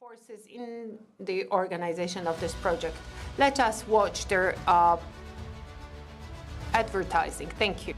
forces in the organization of this project. Let us watch their advertising. Thank you.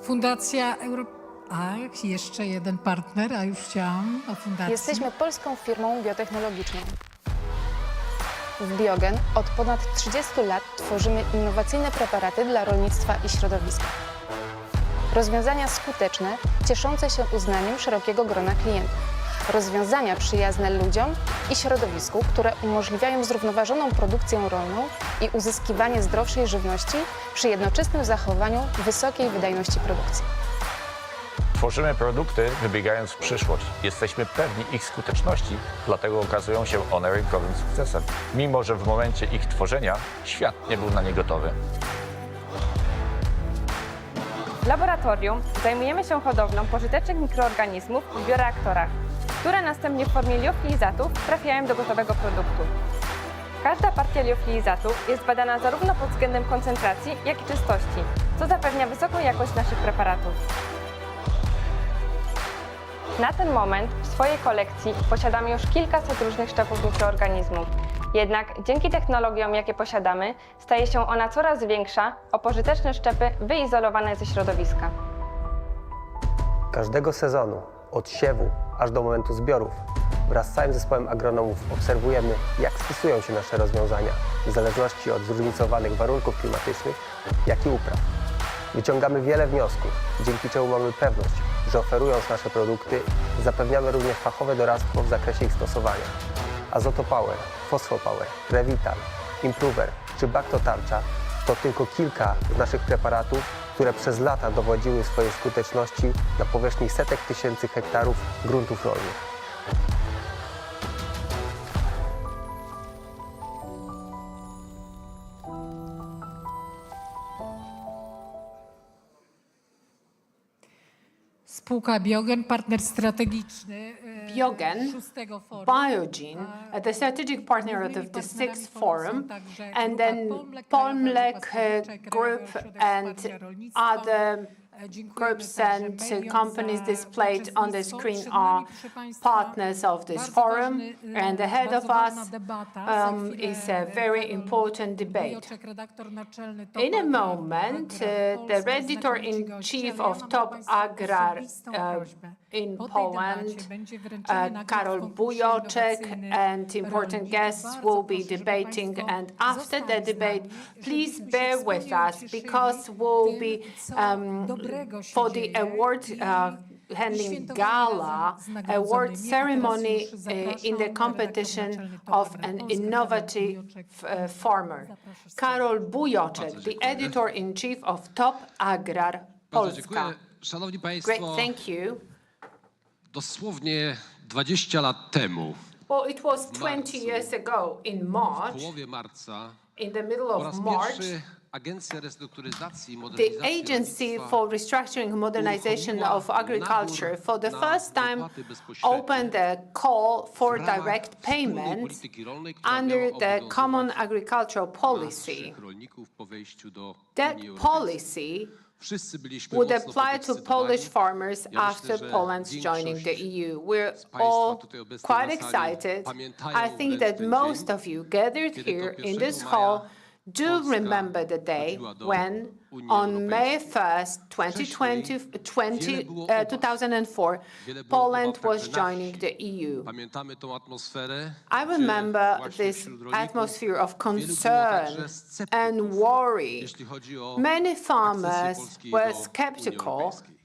Fundacja A, jeszcze jeden partner, a już chciałam o fundacji. Jesteśmy polską firmą biotechnologiczną. W Biogen od ponad 30 lat tworzymy innowacyjne preparaty dla rolnictwa i środowiska. Rozwiązania skuteczne, cieszące się uznaniem szerokiego grona klientów. Rozwiązania przyjazne ludziom i środowisku, które umożliwiają zrównoważoną produkcję rolną i uzyskiwanie zdrowszej żywności przy jednoczesnym zachowaniu wysokiej wydajności produkcji. Tworzymy produkty wybiegając w przyszłość. Jesteśmy pewni ich skuteczności, dlatego okazują się one rynkowym sukcesem. Mimo że w momencie ich tworzenia świat nie był na nie gotowy. W laboratorium zajmujemy się hodowlą pożytecznych mikroorganizmów w bioreaktorach, które następnie w formie liofilizatów trafiają do gotowego produktu. Każda partia liofilizatów jest badana zarówno pod względem koncentracji, jak i czystości, co zapewnia wysoką jakość naszych preparatów. Na ten moment w swojej kolekcji posiadamy już kilkaset różnych szczepów mikroorganizmów. Jednak dzięki technologiom, jakie posiadamy, staje się ona coraz większa o pożyteczne szczepy wyizolowane ze środowiska. Każdego sezonu, od siewu aż do momentu zbiorów, wraz z całym zespołem agronomów obserwujemy, jak spisują się nasze rozwiązania w zależności od zróżnicowanych warunków klimatycznych, jak i upraw. Wyciągamy wiele wniosków, dzięki czemu mamy pewność, że oferując nasze produkty, zapewniamy również fachowe doradztwo w zakresie ich stosowania. Azotopower, Phosphopower, Revital, Improver czy Bactotarcza to tylko kilka z naszych preparatów, które przez lata dowodziły swojej skuteczności na powierzchni setek tysięcy hektarów gruntów rolnych. Spółka Biogen, partner strategiczny Biogen, szóstego forum. Biogene, the strategic partner of the sixth forum, and then Polmek Group and other groups and companies displayed on the screen are partners of this forum, and ahead of us is a very important debate. In a moment, the editor-in-chief of Top Agrar in Poland, Karol Bujoczek, and important guests will be debating. And after the debate, please bear with us because we'll be for the award handing gala, award ceremony in the competition of an innovative farmer. Karol Bujoczek, the editor-in-chief of Top Agrar Polska. Szanowni Państwo, Great, thank you. dosłownie 20 lat temu, Well, it was 20 years ago in w March, połowie marca, in the middle po of raz March, pierwszy Agencja Restrukturyzacji i the Modernizacji Agency Rolnictwa for Restructuring and Modernization of Agriculture for the first time opened a call for direct payment under the Common Agricultural Policy. rolników po wejściu do That Unii Europejskiej. policy Wszyscy byliśmy would mocno apply to podekscytowani. Polish farmers Ja after myślę, że Poland's joining the większość EU. We're z państwa all tutaj obecnych quite na sali excited. pamiętają I think wręcz that ten most dzień, of you gathered kiedy to here in 1 this maja hall do Polska remember the day wchodziła do when Unii on May Europejskiej. 1st, Wiele było obaw. 2004, Wiele było Poland obaw was także na joining wsi. the EU. Pamiętamy tą atmosferę, I gdzie remember właśnie this wśród rolników atmosphere of wielu było concern także sceptyków, and worry. jeśli chodzi o Many akcesję farmers Polski were do Unii skeptical Europejskiej.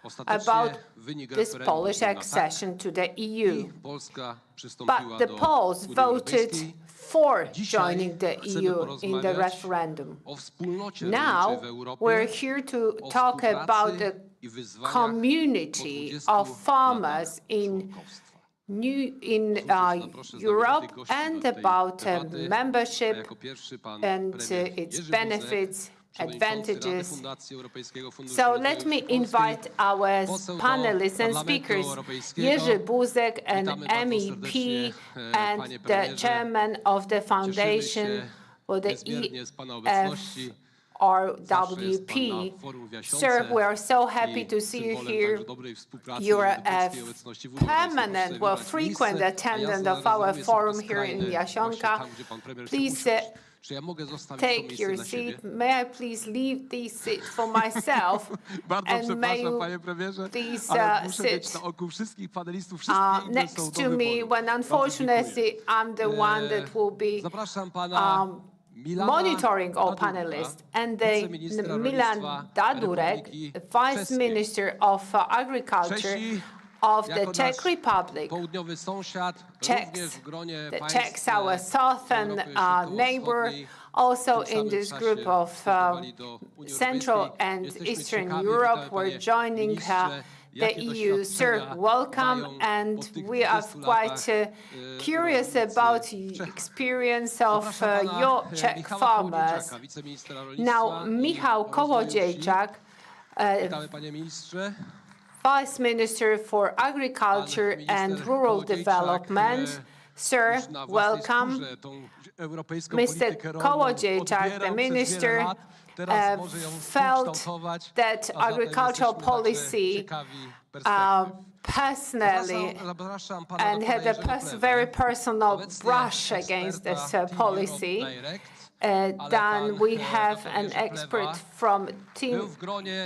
Ostatecznie about wynik this referendum Polish był na tak accession to the EU. i Polska przystąpiła But the do Poles Unii voted Europejskiej. for Dzisiaj joining the chcemy EU in the porozmawiać referendum. o wspólnocie Now, rolniczej w Europie, we're here to o talk współpracy about the i wyzwaniach community po 20 of farmers latach in członkostwa. Europe and about debaty. membership Jako pierwszy pan and premier its Jerzy benefits, Buzek, przewodniczący Rady advantages. Fundacji Europejskiego Funduszu So Rozwoju let me Polskiej, invite our poseł do panelists and Parlamentu speakers, Europejskiego. Jerzy Buzek, an Witamy bardzo MEP serdecznie, and panie the premierze. chairman of the Cieszymy foundation się for the niezmiernie z pana obecności. RWP. Sir, we are so happy to see you here. You are a permanent, well, frequent attendant of our forum here in Jasionka. Please take your seat. May I please leave these seats for myself? And may you please sit next to me when, unfortunately, I'm the one that will be monitoring all panelists. And Milan Dadurek, Vice Minister of Agriculture of the Czech Republic. Czechs, our southern neighbor, also in this group of Central and Eastern Europe, we're joining the EU. Sir, welcome, and we are quite curious about the experience of your Czech farmers. Now, Michał Kołodziejczak, Vice Minister for Agriculture and Rural Development. Sir, welcome. Mr. Kołodziejczak, the Minister, felt that agricultural policy personally and had a very personal brush against this policy. Then we have an expert from Team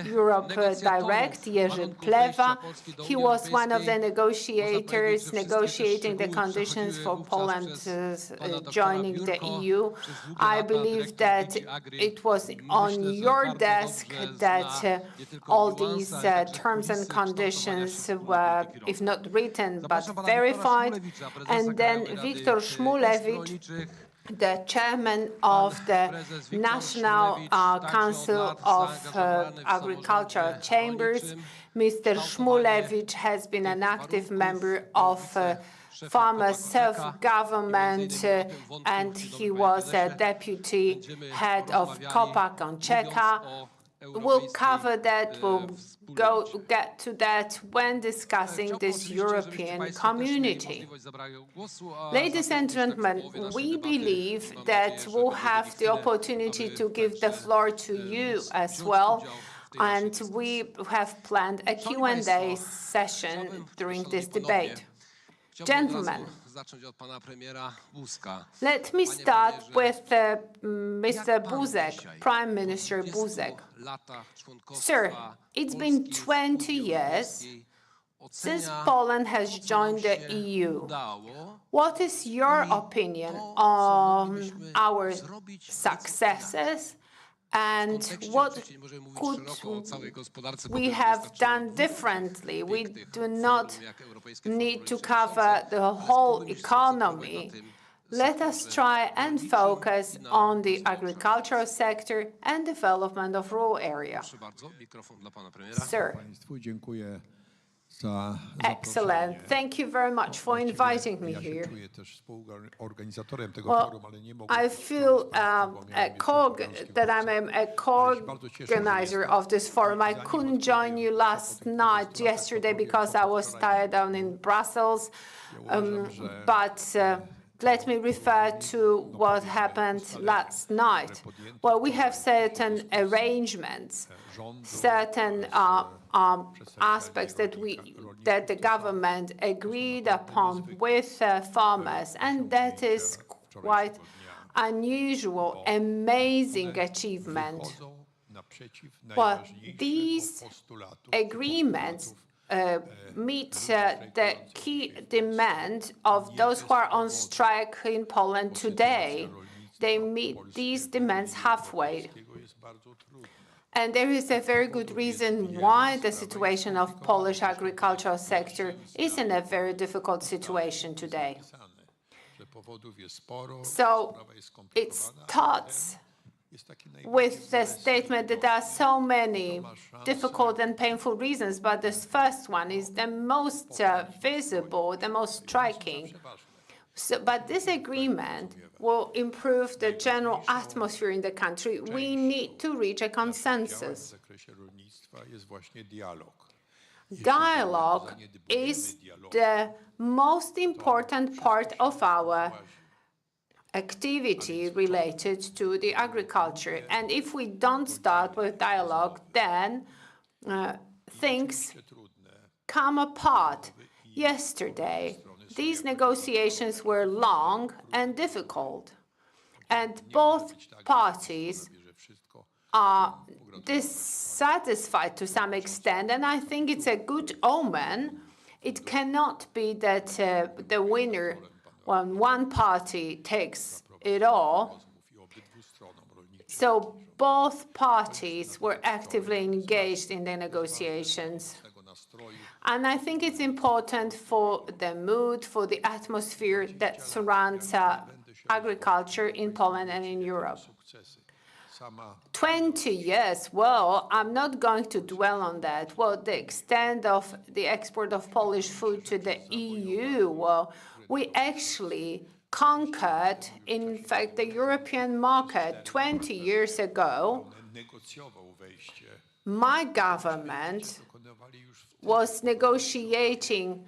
Europe Direct, Jerzy Plewa. He was one of the negotiators negotiating the conditions for Poland joining the EU. I believe that it was on your desk that all these terms and conditions were, if not written, but verified. And then Viktor Szmulewicz, the chairman of the National Council of Agricultural Chambers. Mr. Szmulewicz has been an active member of farmer self-government, and he was a deputy head of Kopak on Czeka. We'll cover that, we'll get to that when discussing this European community. Ladies and gentlemen, we believe that we'll have the opportunity to give the floor to you as well, and we have planned a Q&A session during this debate. Gentlemen, let me start with Mr. Buzek, Prime Minister Buzek. Sir, it's been 20 years since Poland has joined the EU. What is your opinion on our successes? And what could we have done differently? We do not need to cover the whole economy. Let us try and focus on the agricultural sector and development of rural areas. Sir. Excellent. Thank you very much for inviting me here. Well, I feel that I'm a co-organizer of this forum. I couldn't join you yesterday, because I was tied down in Brussels. But let me refer to what happened last night. Well, we have certain arrangements, certain aspects that the government agreed upon with farmers, and that is quite unusual, amazing achievement. Well, these agreements meet the key demand of those who are on strike in Poland today. They meet these demands halfway. And there is a very good reason why the situation of Polish agricultural sector is in a very difficult situation today. So it starts with the statement that there are so many difficult and painful reasons, but this first one is the most visible, the most striking. But this agreement will improve the general atmosphere in the country. We need to reach a consensus. Dialogue is the most important part of our activity related to the agriculture. And if we don't start with dialogue, then things come apart. Yesterday, these negotiations were long and difficult, and both parties are dissatisfied to some extent, and I think it's a good omen. It cannot be that the winner, when one party takes it all. So both parties were actively engaged in the negotiations. And I think it's important for the mood, for the atmosphere that surrounds agriculture in Poland and in Europe. 20 years, well, I'm not going to dwell on that. Well, the extent of the export of Polish food to the EU, well, we actually conquered, in fact, the European market 20 years ago. My government was negotiating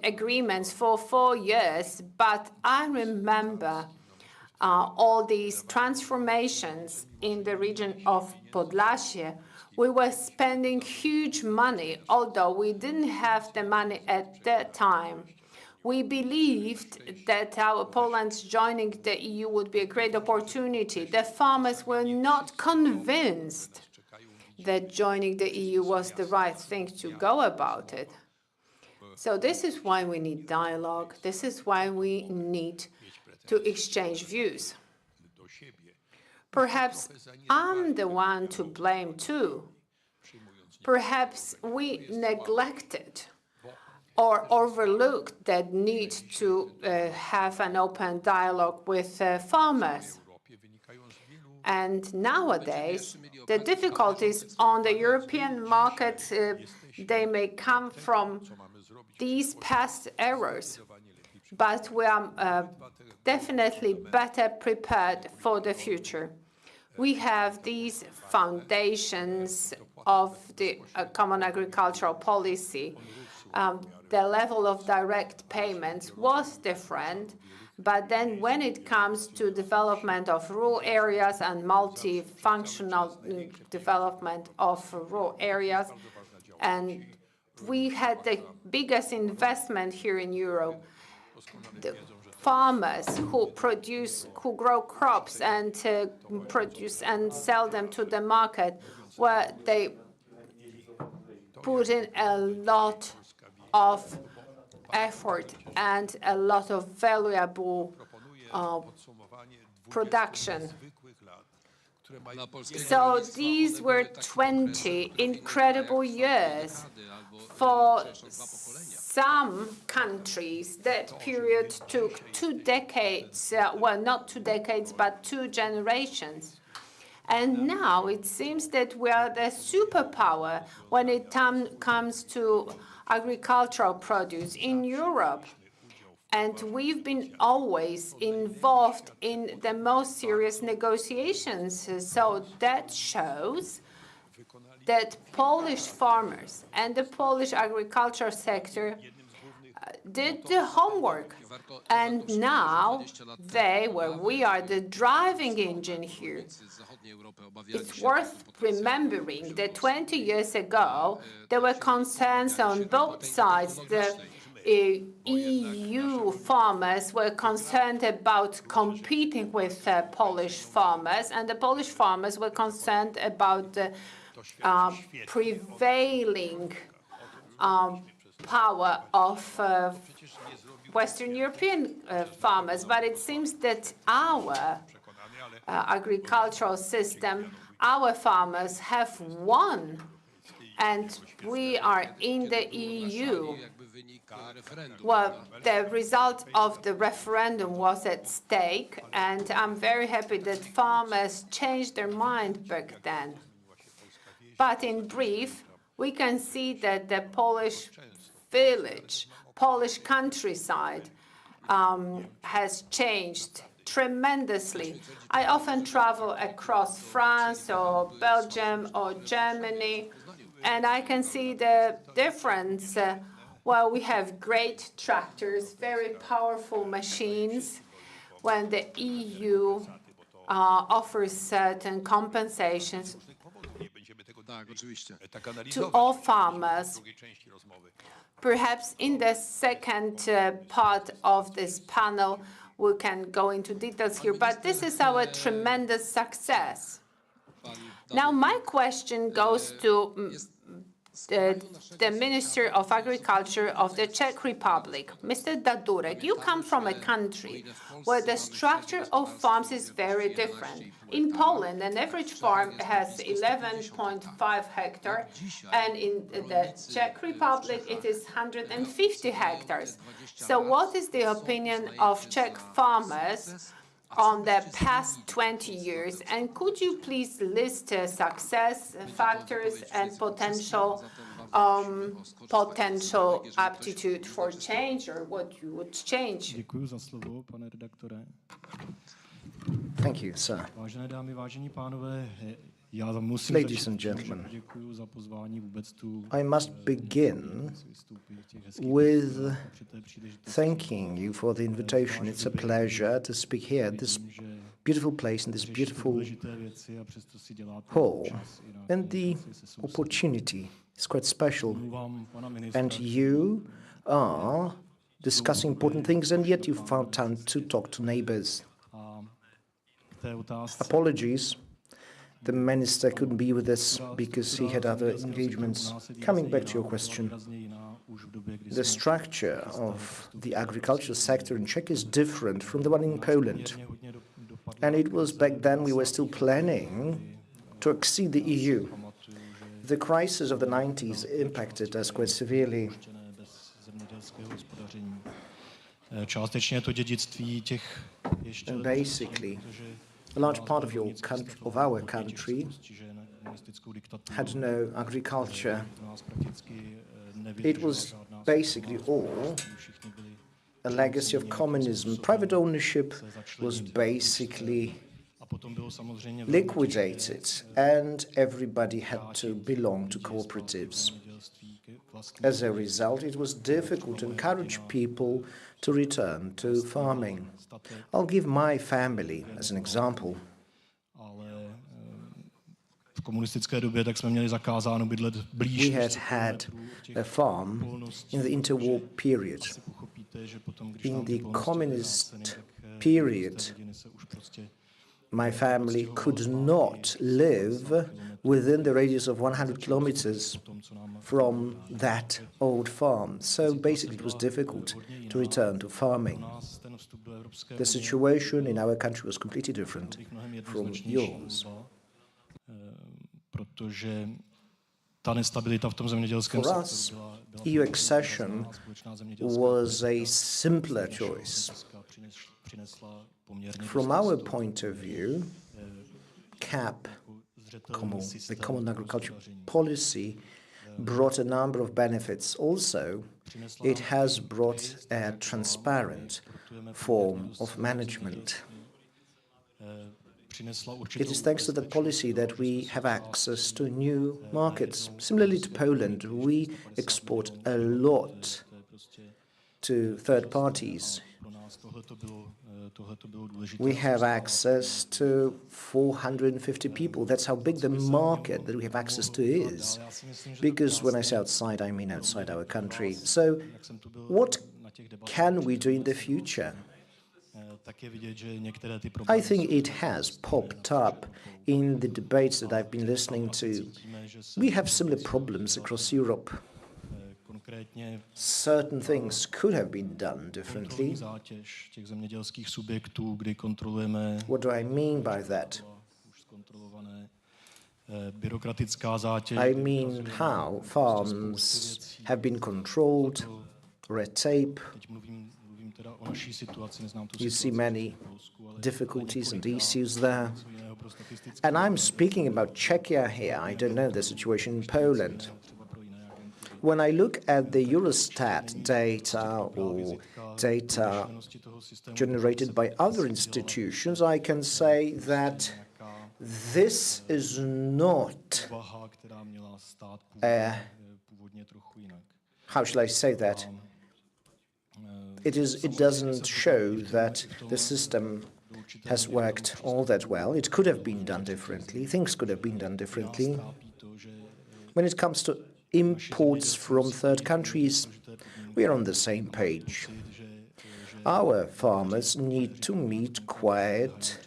agreements for 4 years, but I remember all these transformations in the region of Podlasie. We were spending huge money, although we didn't have the money at that time. We believed that our Poland's joining the EU would be a great opportunity. The farmers were not convinced that joining the EU was the right thing to go about it. So this is why we need dialogue. This is why we need to exchange views. Perhaps I'm the one to blame too. Perhaps we neglected or overlooked that need to have an open dialogue with farmers. And nowadays, the difficulties on the European market, they may come from these past errors, but we are definitely better prepared for the future. We have these foundations of the common agricultural policy. The level of direct payments was different, but then when it comes to development of rural areas and multifunctional development of rural areas, and we had the biggest investment here in Europe. The farmers who grow crops and produce and sell them to the market, where they put in a lot of effort and a lot of valuable production. So these were 20 incredible years. For some countries, that period took 2 decades, well, not 2 decades, but 2 generations. And now it seems that we are the superpower when it comes to agricultural produce in Europe. And we've been always involved in the most serious negotiations. So that shows that Polish farmers and the Polish agriculture sector did the homework. And now we are the driving engine here. It's worth remembering that 20 years ago, there were concerns on both sides. The EU farmers were concerned about competing with Polish farmers, and the Polish farmers were concerned about the prevailing power of Western European farmers. But it seems that our agricultural system, our farmers have won, and we are in the EU. Well, the result of the referendum was at stake, and I'm very happy that farmers changed their mind back then. But in brief, we can see that the Polish village, Polish countryside has changed tremendously. I often travel across France or Belgium or Germany, and I can see the difference. Well, we have great tractors, very powerful machines. when the EU offers certain compensations Tak, oczywiście. to all farmers. Perhaps in the second part of this panel, we can go into details here, but this is our tremendous success. Now, my question goes to the Minister of Agriculture of the Czech Republic, Mr. Dadurek. You come from a country where the structure of farms is very different. In Poland, an average farm has 11.5 hectares, and in the Czech Republic, it is 150 hectares. So what is the opinion of Czech farmers on the past 20 years? And could you please list success factors and potential aptitude for change, or what you would change? Děkuji za slovo, pane redaktore. Thank you, sir. Vážené dámy, vážení pánové, já musím Ladies and gentlemen, děkuji za pozvání vůbec tu. I must begin with thanking you for the invitation. It's a pleasure to speak here at this beautiful place in this beautiful hall. And the opportunity is quite special. And you are discussing important things, and yet you found time to talk to neighbors. Apologies. The minister couldn't be with us because he had other engagements. Coming back to your question, the structure of the agricultural sector in Czech is different from the one in Poland. And it was back then we were still planning to exceed the EU. The crisis of the 90s impacted us quite severely. And basically, a large part of our country had no agriculture. It was basically all a legacy of communism. Private ownership was basically liquidated, and everybody had to belong to cooperatives. As a result, it was difficult to encourage people to return to farming. I'll give my family as an example. We had a farm in the interwar period. In the communist period, my family could not live within the radius of 100 kilometers from that old farm. So basically it was difficult to return to farming. The situation in our country was completely different from yours. For us, EU accession was a simpler choice. From our point of view, CAP, the Common Agricultural Policy, brought a number of benefits. Also, it has brought a transparent form of management. It is thanks to that policy that we have access to new markets. Similarly to Poland, we export a lot to third parties. We have access to 450 people. That's how big the market that we have access to is. Because when I say outside, I mean outside our country. So what can we do in the future? I think it has popped up in the debates that I've been listening to. We have similar problems across Europe. Certain things could have been done differently. What do I mean by that? I mean how farms have been controlled, red tape. You see many difficulties and issues there. And I'm speaking about Czechia here. I don't know the situation in Poland. When I look at the Eurostat data or data generated by other institutions, I can say that this is not how shall I say that? it doesn't show that the system has worked all that well. It could have been done differently. Things could have been done differently. When it comes to imports from third countries, we are on the same page. Our farmers need to meet quite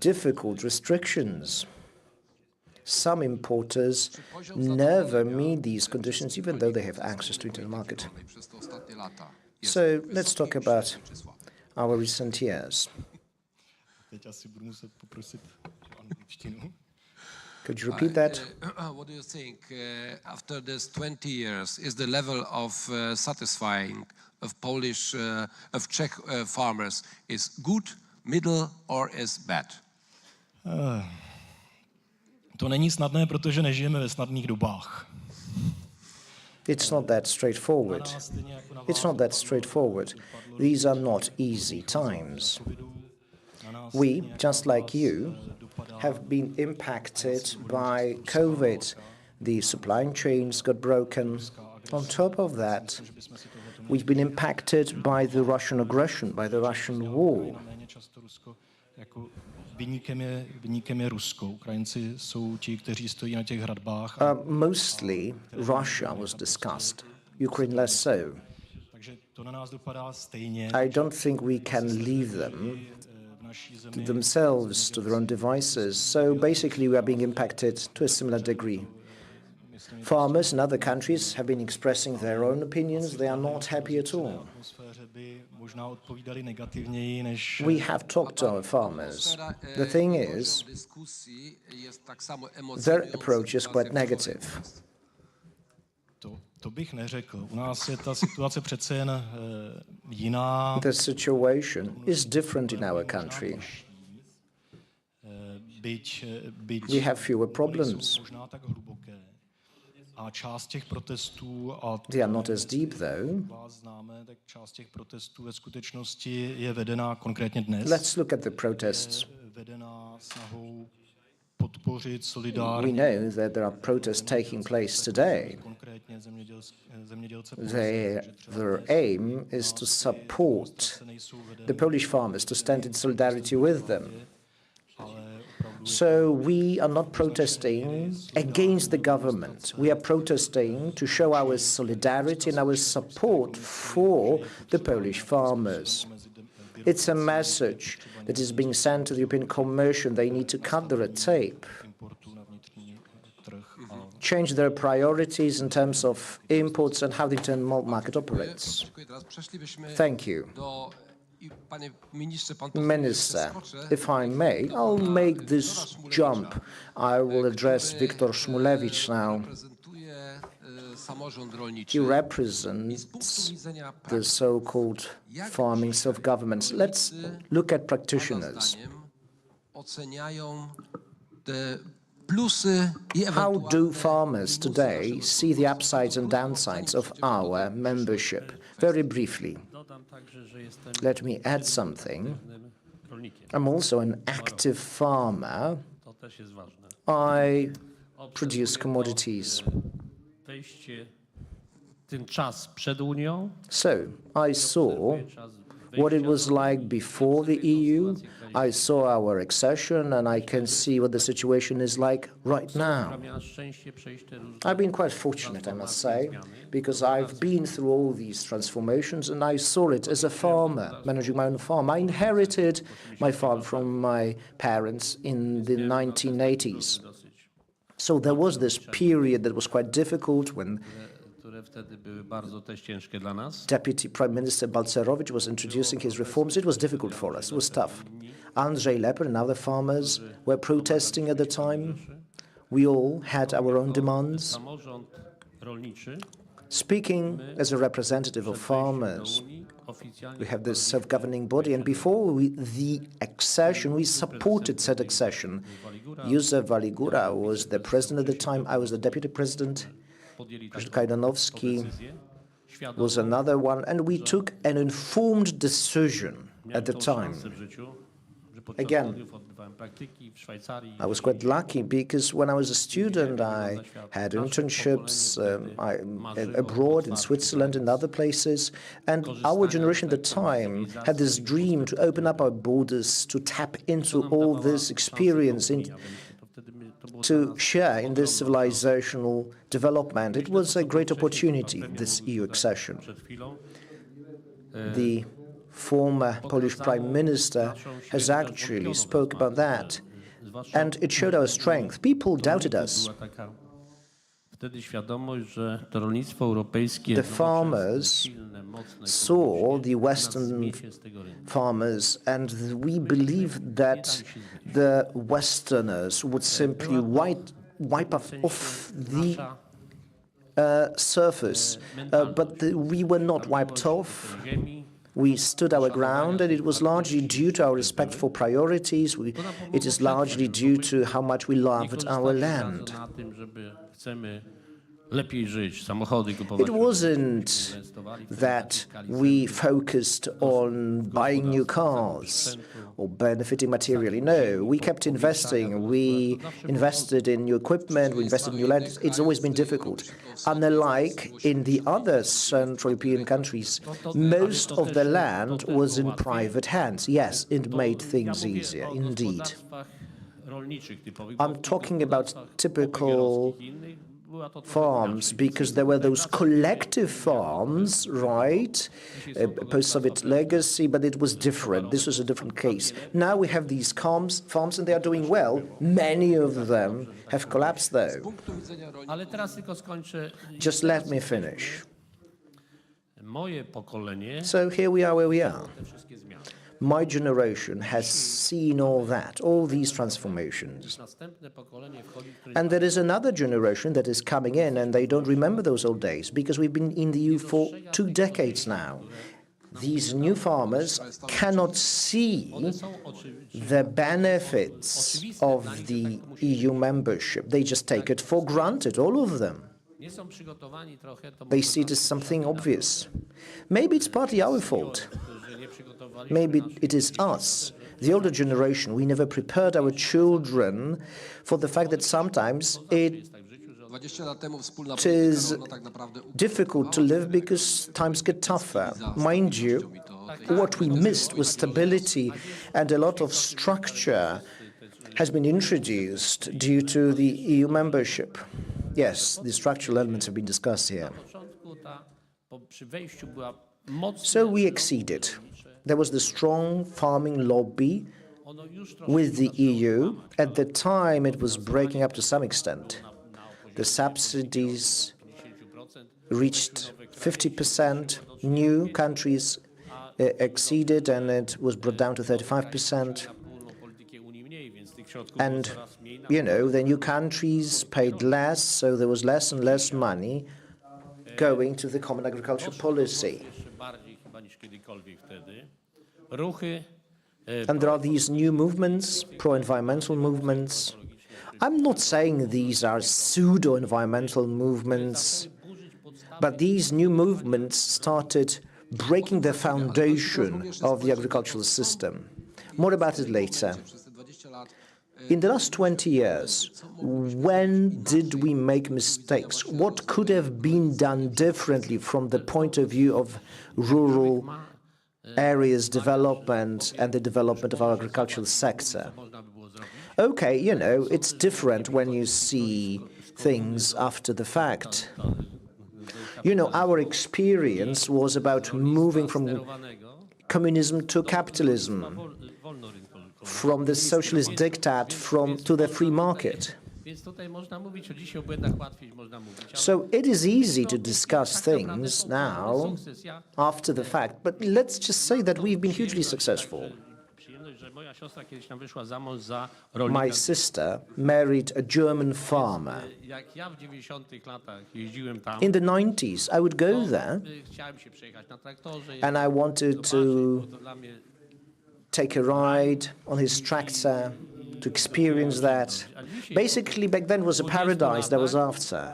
difficult restrictions. Some importers never meet these conditions, even though they have access to the internal market. So let's talk about our recent years. Could you repeat that? What do you think, after this 20 years, is the level of satisfying of Polish, of Czech farmers is good, middle, or is bad? To není snadné, protože nežijeme ve snadných dobách. It's not that straightforward. It's not that straightforward. These are not easy times. We, just like you, have been impacted by COVID. The supply chains got broken. On top of that, we've been impacted by the Russian aggression, by the Russian war. Viníkem je Rusko. Ukrajinci jsou ti, kteří stojí na těch hradbách. Mostly Russia was discussed, Ukraine less so. Takže to na nás dopadá stejně. I don't think we can leave them to themselves, to their own devices. So basically we are being impacted to a similar degree. Farmers in other countries have been expressing their own opinions. They are not happy at all. We have talked to our farmers. The thing is, their approach is quite negative. To bych neřekl. U nás je ta situace přece jen jiná. The situation is different in our country. We have fewer problems. A část těch protestů, a they are not as deep though. Část těch protestů ve skutečnosti je vedená konkrétně dnes. Let's look at the protests. Vedená snahou podpořit solidární. We know that there are protests taking place today. Their aim is to support the Polish farmers, to stand in solidarity with them. So we are not protesting against the government. We are protesting to show our solidarity and our support for the Polish farmers. It's a message that is being sent to the European Commission. They need to cut the red tape, change their priorities in terms of imports and how the internal market operates. Thank you. Minister, if I may, I'll make this jump. I will address Viktor Szmulewicz now. He represents the so-called farming self-governments. Let's look at practitioners. How do farmers today see the upsides and downsides of our membership? Very briefly. Let me add something. I'm also an active farmer. I produce commodities. So I saw what it was like before the EU. I saw our accession, and I can see what the situation is like right now. I've been quite fortunate, I must say, because I've been through all these transformations, and I saw it as a farmer, managing my own farm. I inherited my farm from my parents in the 1980s. So there was this period that was quite difficult when Deputy Prime Minister Balcerowicz was introducing his reforms. It was difficult for us. It was tough. Andrzej Leper and other farmers were protesting at the time. We all had our own demands. Speaking as a representative of farmers, we have this self-governing body, and before the accession, we supported said accession. Józef Waligura was the president at the time. I was the deputy president. Kajdanowski was another one, and we took an informed decision at the time. Again, I was quite lucky because when I was a student, I had internships abroad in Switzerland and other places. And our generation at the time had this dream to open up our borders, to tap into all this experience, to share in this civilizational development. It was a great opportunity, this EU accession. The former Polish Prime Minister has actually spoke about that, and it showed our strength. People doubted us. The farmers saw the Western farmers, and we believed that the Westerners would simply wipe off the surface. But we were not wiped off. We stood our ground, and it was largely due to our respect for priorities. It is largely due to how much we loved our land. It wasn't that we focused on buying new cars or benefiting materially. No, we kept investing. We invested in new equipment, we invested in new land. It's always been difficult. Unlike in the other Central European countries, most of the land was in private hands. Yes, it made things easier, indeed. I'm talking about typical farms, because there were those collective farms, right? Post-Soviet legacy, but it was different. This was a different case. Now we have these farms, and they are doing well. Many of them have collapsed, though. Just let me finish. So here we are where we are. My generation has seen all that, all these transformations. And there is another generation that is coming in, and they don't remember those old days, because we've been in the EU for 2 decades now. These new farmers cannot see the benefits of the EU membership. They just take it for granted, all of them. They see it as something obvious. Maybe it's partly our fault. Maybe it is us, the older generation. We never prepared our children for the fact that sometimes it is difficult to live because times get tougher. Mind you, what we missed was stability, and a lot of structure has been introduced due to the EU membership. Yes, the structural elements have been discussed here. So we exceeded. There was the strong farming lobby with the EU. At the time, it was breaking up to some extent. The subsidies reached 50%. New countries exceeded, and it was brought down to 35%. And, you know, the new countries paid less, so there was less and less money going to the common agricultural policy. And there are these new movements, pro-environmental movements. I'm not saying these are pseudo-environmental movements, but these new movements started breaking the foundation of the agricultural system. More about it later. In the last 20 years, when did we make mistakes? What could have been done differently from the point of view of rural areas development and the development of our agricultural sector? Okay, you know, it's different when you see things after the fact. You know, our experience was about moving from communism to capitalism, from the socialist diktat to the free market. So it is easy to discuss things now, after the fact, but let's just say that we've been hugely successful. My sister married a German farmer. In the 90s, I would go there, and I wanted to take a ride on his tractor, to experience that. Basically, back then was a paradise, that was after.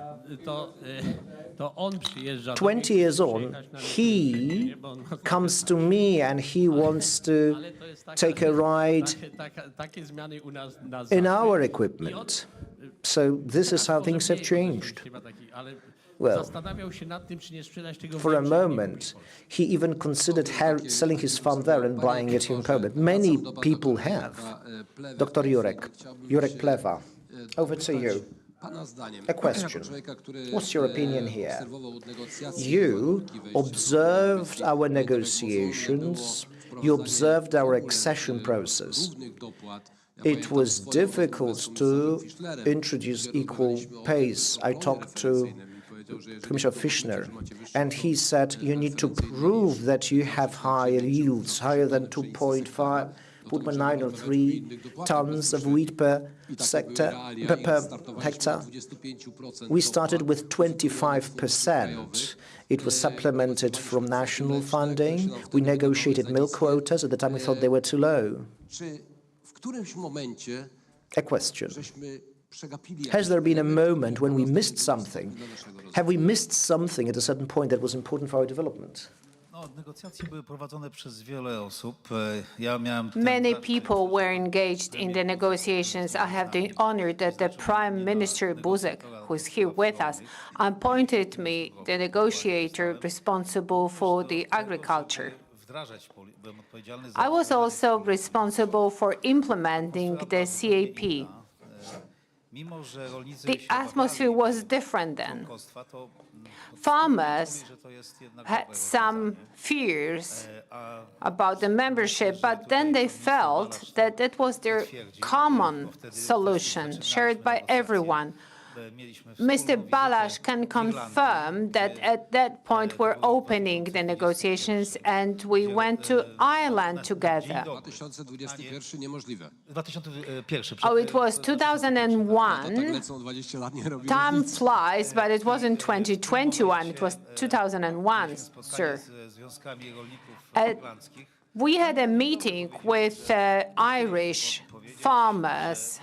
20 years on, he comes to me and he wants to take a ride in our equipment. So this is how things have changed. Well, for a moment, he even considered selling his farm there and buying it in Poland. Many people have. Dr. Jurek Plewa, over to you. A question. What's your opinion here? You observed our negotiations. You observed our accession process. It was difficult to introduce equal pays. I talked to Commissioner Fischner, and he said you need to prove that you have higher yields, higher than 2.9 or 3 tons of wheat per hectare. We started with 25%. It was supplemented from national funding. We negotiated milk quotas. At the time, we thought they were too low. A question. Has there been a moment when we missed something? Have we missed something at a certain point that was important for our development? Many people were engaged in the negotiations. I have the honor that the Prime Minister Buzek, who is here with us, appointed me the negotiator responsible for the agriculture. I was also responsible for implementing the CAP. The atmosphere was different then. Farmers had some fears about the membership, but then they felt that it was their common solution, shared by everyone. Mr. Balasz can confirm that at that point we're opening the negotiations and we went to Ireland together. Oh, it was 2001. Time flies, but it wasn't 2021, it was 2001, sir. We had a meeting with Irish farmers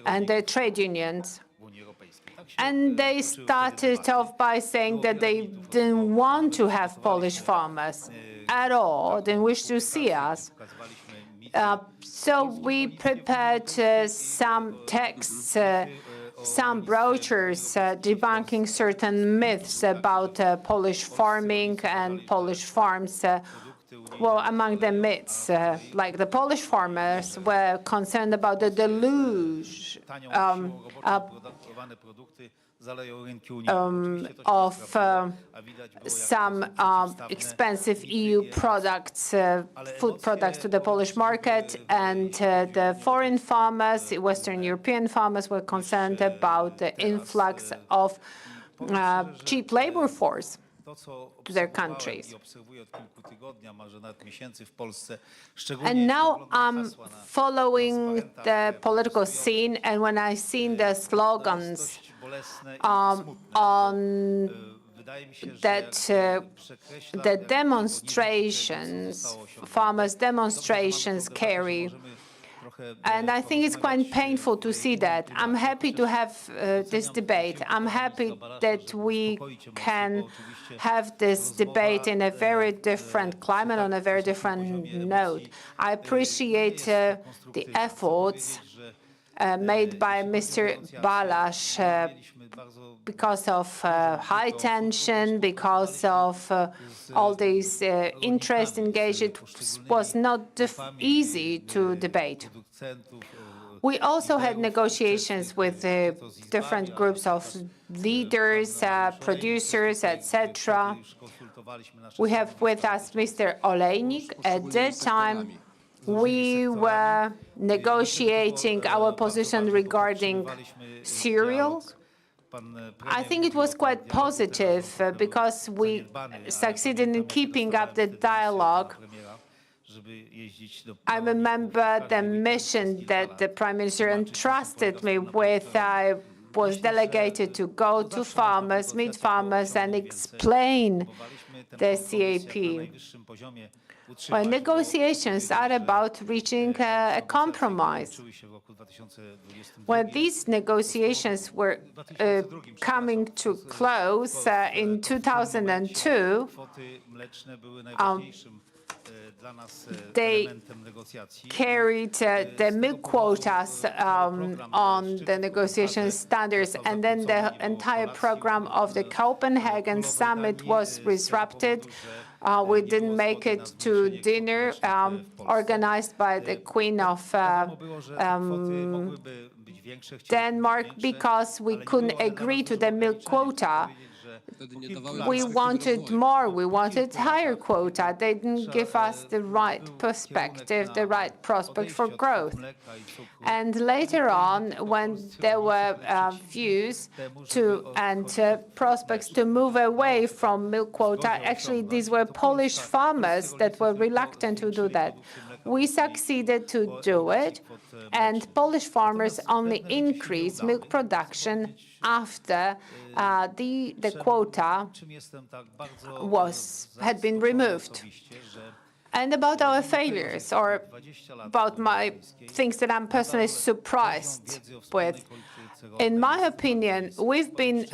and their trade unions. And they started off by saying that they didn't want to have Polish farmers at all, didn't wish to see us. So we prepared some texts, some brochures debunking certain myths about Polish farming and Polish farms. Well, among the myths, like the Polish farmers were concerned about the deluge of some expensive EU products, food products to the Polish market, and the foreign farmers, Western European farmers, were concerned about the influx of cheap labor force to their countries. And now I'm following the political scene, and when I see the slogans on that the demonstrations, farmers' demonstrations carry, and I think it's quite painful to see that. I'm happy to have this debate. I'm happy that we can have this debate in a very different climate, on a very different note. I appreciate the efforts made by Mr. Balasz because of high tension, because of all these interest engaged. It was not easy to debate. We also had negotiations with different groups of leaders, producers, etc. We have with us Mr. Olejnik. At that time, we were negotiating our position regarding cereal. I think it was quite positive because we succeeded in keeping up the dialogue. I remember the mission that the Prime Minister entrusted me with. I was delegated to go to farmers, meet farmers, and explain the CAP. Well, negotiations are about reaching a compromise. When these negotiations were coming to close in 2002, they carried the milk quotas on the negotiation standards, and then the entire program of the Copenhagen summit was disrupted. We didn't make it to dinner organized by the Queen of Denmark because we couldn't agree to the milk quota. We wanted more, we wanted higher quota. They didn't give us the right perspective, the right prospect for growth. And later on, when there were views and prospects to move away from milk quota, actually these were Polish farmers that were reluctant to do that. We succeeded to do it, and Polish farmers only increased milk production after the quota had been removed. And about our failures, or about my things that I'm personally surprised with. In my opinion, we've been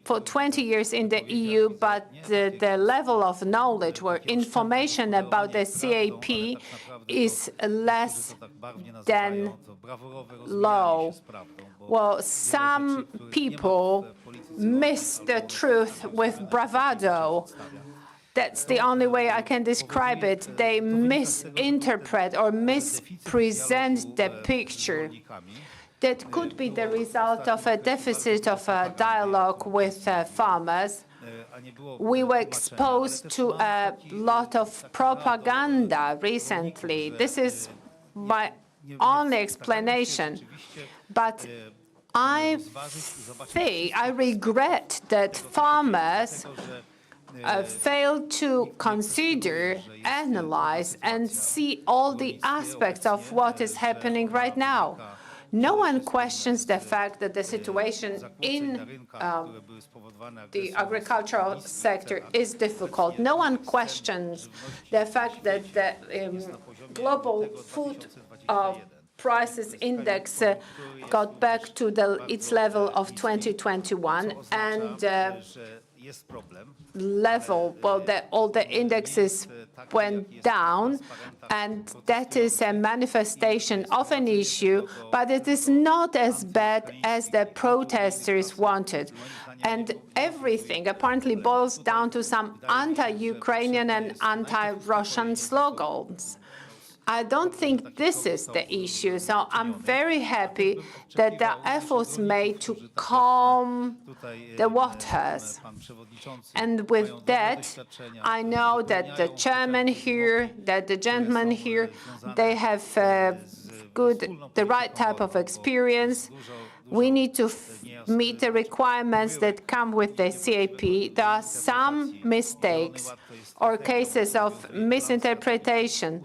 for 20 years in the EU, but the level of knowledge or information about the CAP is less than low. Well, some people miss the truth with bravado. That's the only way I can describe it. They misinterpret or mispresent the picture. That could be the result of a deficit of a dialogue with farmers. We were exposed to a lot of propaganda recently. This is my only explanation. But I regret that farmers failed to consider, analyze, and see all the aspects of what is happening right now. No one questions the fact that the situation in the agricultural sector is difficult. No one questions the fact that the global food prices index got back to its level of 2021, and all the indexes went down, and that is a manifestation of an issue, but it is not as bad as the protesters wanted. And everything apparently boils down to some anti-Ukrainian and anti-Russian slogans. I don't think this is the issue, so I'm very happy that the efforts made to calm the waters. And with that, I know that the chairman here, that the gentlemen here, they have the right type of experience. We need to meet the requirements that come with the CAP. There are some mistakes or cases of misinterpretation.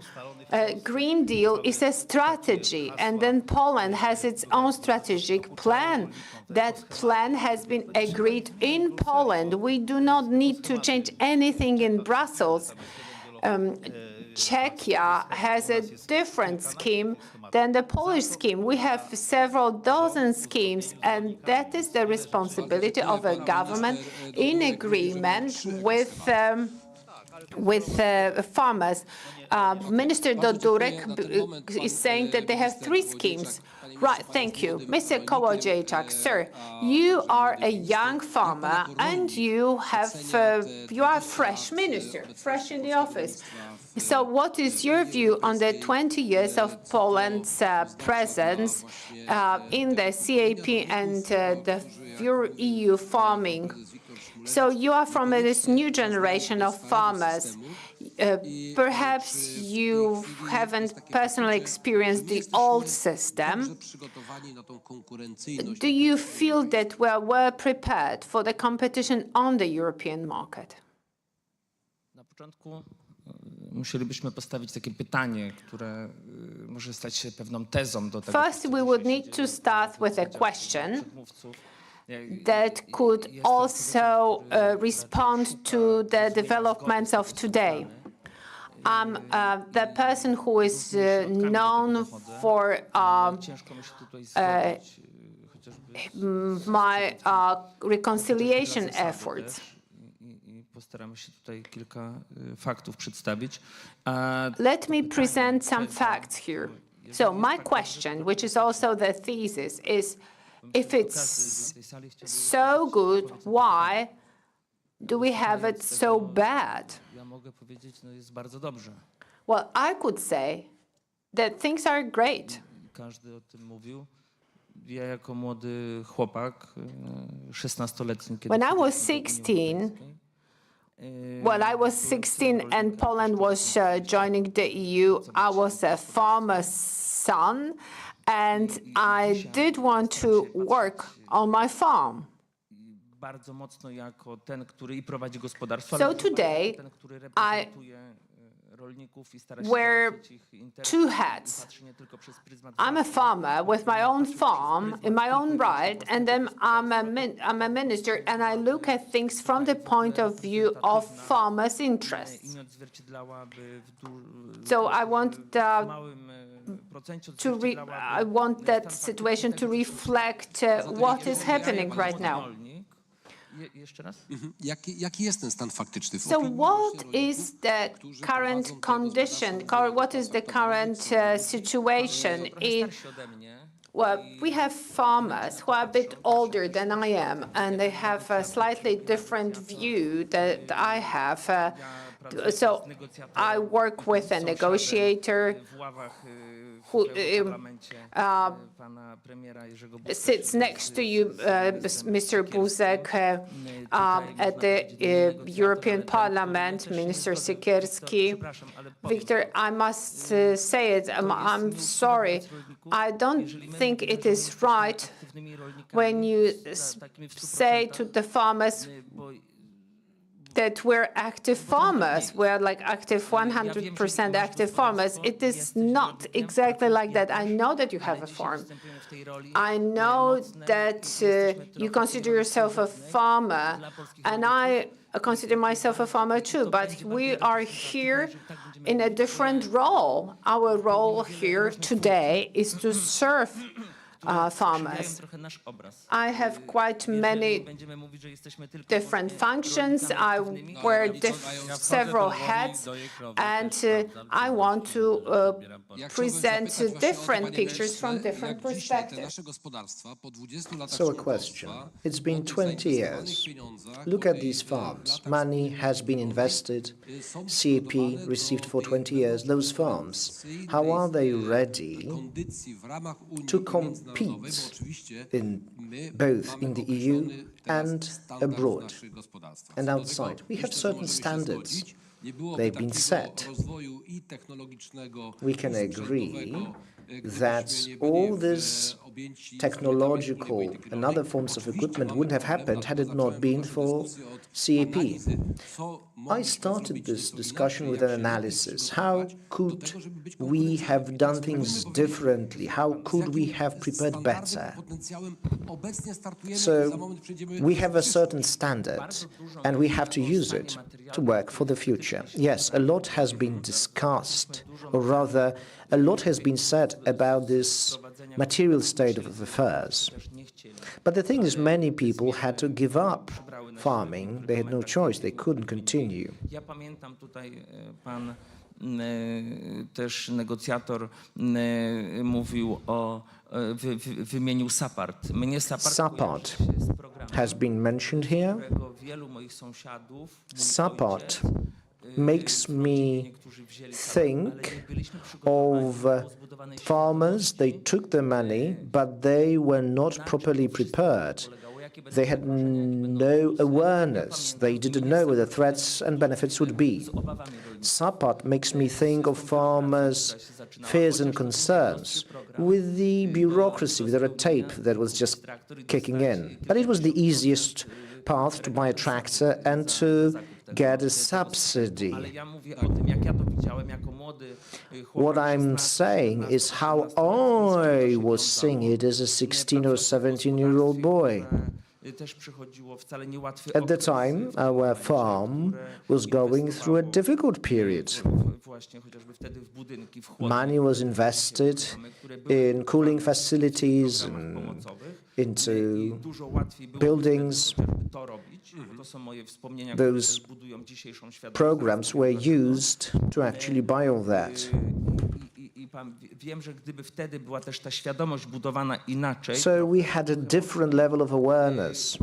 Green Deal is a strategy, and then Poland has its own strategic plan. That plan has been agreed in Poland. We do not need to change anything in Brussels. Czechia has a different scheme than the Polish scheme. We have several dozen schemes, and that is the responsibility of a government in agreement with farmers. Minister Dodurek is saying that they have 3 schemes. Right, thank you. Mr. Kołodziejczak, sir, you are a young farmer and you are a fresh minister, fresh in the office. So what is your view on the 20 years of Poland's presence in the CAP and the EU farming? So you are from this new generation of farmers. Perhaps you haven't personally experienced the old system. Do you feel that we are well prepared for the competition on the European market? Musielibyśmy postawić takie pytanie, które może stać się pewną tezą do tego. First, we would need to start with a question that could also respond to the developments of today. I'm the person who is known for my reconciliation efforts. Postaramy się tutaj kilka faktów przedstawić. Let me present some facts here. So my question, which is also the thesis, is if it's so good, why do we have it so bad? Ja mogę powiedzieć, no jest bardzo dobrze. Well, I could say that things are great. Każdy o tym mówił. Ja jako młody chłopak, 16-letni, kiedy When I was 16, I was 16 and Poland was joining the EU. I was a farmer's son and I did want to work on my farm. bardzo mocno jako ten, który i prowadzi gospodarstwo, So ale today, ten, który reprezentuje rolników i stara się wear załatwić ich interesy, two hats. patrzy nie tylko przez pryzmat I'm a farmer with my own farm in my own right, and then I'm a minister, and I look at things from the point of view of farmers' interests. i nie odzwierciedlałaby So I want małym procencie I want that situation to reflect what is happening right now. Jeszcze raz? Jaki jest ten stan faktyczny? So what is the current condition? What is the current situation in? Well, we have farmers who are a bit older than I am, and they have a slightly different view that I have. So I work with a negotiator who sits next to you, Mr. Buzek, at the European Parliament, Minister Siekierski. Victor, I must say it, I'm sorry. I don't think it is right when you say to the farmers that we're active farmers. We're like active, 100% active farmers. It is not exactly like that. I know that you have a farm. I know that you consider yourself a farmer, and I consider myself a farmer too, but we are here in a different role. Our role here today is to serve farmers. I have quite many different functions. I wear several hats, and I want to present different pictures from different perspectives. So a question. It's been 20 years. Look at these farms. Money has been invested. CAP received for 20 years those farms. How are they ready to compete both in the EU and abroad and outside? We have certain standards. They've been set. We can agree that all this technological and other forms of equipment wouldn't have happened had it not been for CAP. I started this discussion with an analysis. How could we have done things differently? How could we have prepared better? So we have a certain standard, and we have to use it to work for the future. Yes, a lot has been discussed, or rather, a lot has been said about this material state of affairs. But the thing is, many people had to give up farming. They had no choice. They couldn't continue. Ja pamiętam tutaj pan też negocjator mówił o wymienił SAPART. Mnie SAPART has been mentioned here. SAPART makes me think of farmers. They took the money, but they were not properly prepared. They had no awareness. They didn't know what the threats and benefits would be. SAPART makes me think of farmers' fears and concerns with the bureaucracy, with the red tape that was just kicking in. But it was the easiest path to buy a tractor and to get a subsidy. What I'm saying is how I was seeing it as a 16 or 17-year-old boy. też przychodziło wcale niełatwy At the okres, time, our farm was going through a difficult period. właśnie chociażby wtedy w budynki, w chłodnie, Money was invested in cooling facilities and into dużo łatwiej było buildings. to robić. To są moje wspomnienia, Those które też budują dzisiejszą świadomość. programs were used to actually buy all that. Wiem, że gdyby wtedy była też ta świadomość budowana inaczej, So we had a different level of awareness.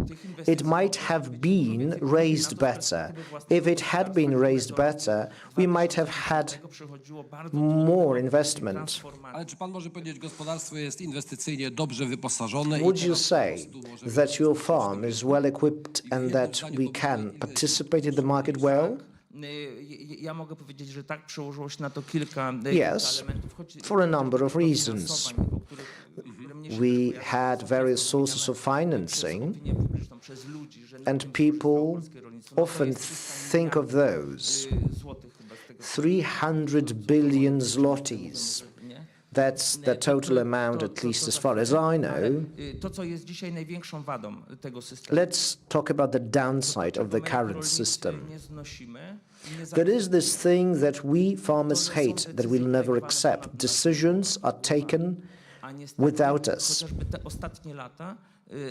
It might have been raised better. If it had been raised better, we might have had more investment. Ale czy pan może powiedzieć, gospodarstwo jest inwestycyjnie dobrze wyposażone? Would you say that your farm is well equipped and that we can participate in the market well? Ja mogę powiedzieć, że tak, przełożyło się na to kilka Yes, elementów. for a number of reasons. We had various sources of financing, and people often think of those. 300 billion zlotys. That's the total amount, at least as far as I know. To, co jest dzisiaj największą wadą tego systemu. Let's talk about the downside of the current system. There is this thing that we farmers hate, that we'll never accept. Decisions are taken without us. Te ostatnie lata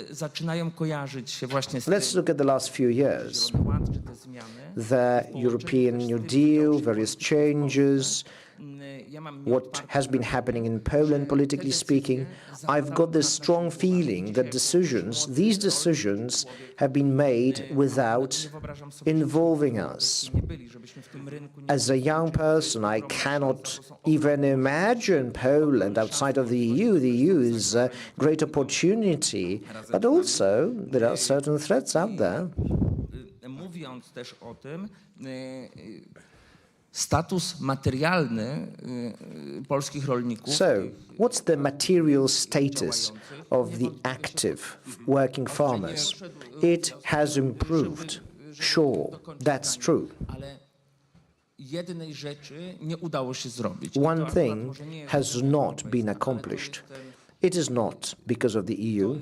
zaczynają kojarzyć się właśnie z tym. Let's look at the last few years. The European New Deal, various changes, what has been happening in Poland, politically speaking. I've got this strong feeling that these decisions have been made without involving us. As a young person, I cannot even imagine Poland outside of the EU. The EU is a great opportunity, but also there are certain threats out there. Mówiąc też o tym, status materialny polskich rolników. So, what's the material status of the active working farmers? It has improved. Sure, that's true. Ale jednej rzeczy nie udało się zrobić. One thing has not been accomplished. It is not because of the EU.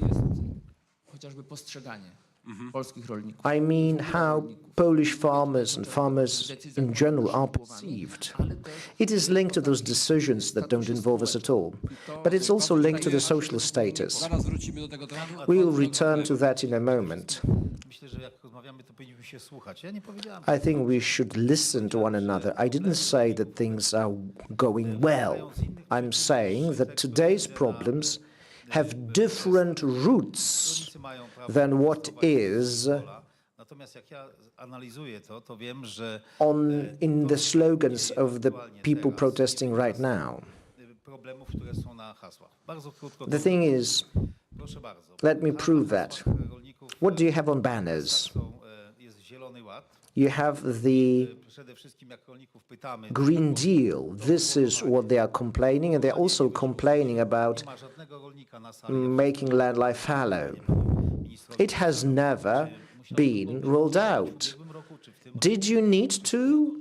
Chociażby postrzeganie polskich rolników. I mean how Polish farmers and farmers in general are perceived. It is linked to those decisions that don't involve us at all. But it's also linked to the social status. We will return to that in a moment. I think we should listen to one another. I didn't say that things are going well. I'm saying that today's problems have different roots than what is in the slogans of the people protesting right now. The thing is, let me prove that. What do you have on banners? You have the Green Deal. This is what they are complaining, and they're also complaining about making land lie fallow. It has never been rolled out. Did you need to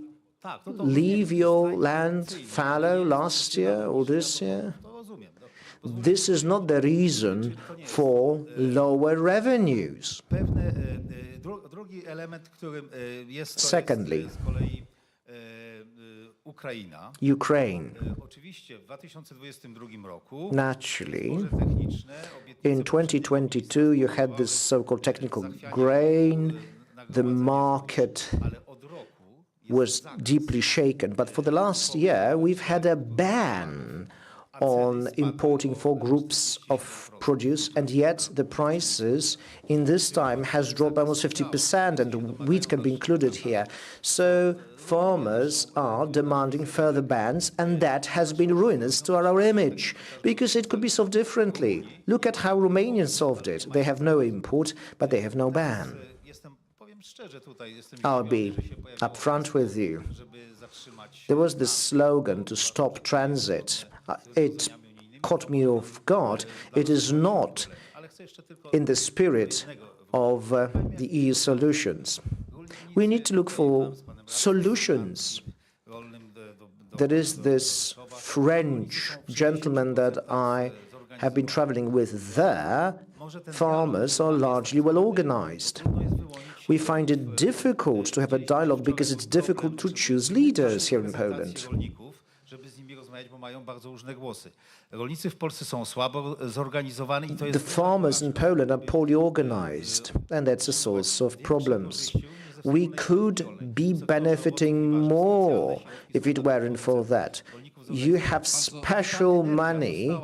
leave your land fallow last year or this year? This is not the reason for lower revenues. Secondly, Ukraine. Naturally, in 2022, you had this so-called technical grain. The market was deeply shaken. But for the last year, we've had a ban on importing 4 groups of produce, and yet the prices in this time has dropped by almost 50%, and wheat can be included here. So farmers are demanding further bans, and that has been ruinous to our image, because it could be solved differently. Look at how Romanians solved it. They have no import, but they have no ban. I'll be upfront with you. There was this slogan to stop transit. It caught me off guard. It is not in the spirit of the EU solutions. We need to look for solutions. There is this French gentleman that I have been traveling with there, farmers are largely well organized. We find it difficult to have a dialogue because it's difficult to choose leaders here in Poland. The farmers in Poland are poorly organized, and that's a source of problems. We could be benefiting more if it weren't for that. You have special money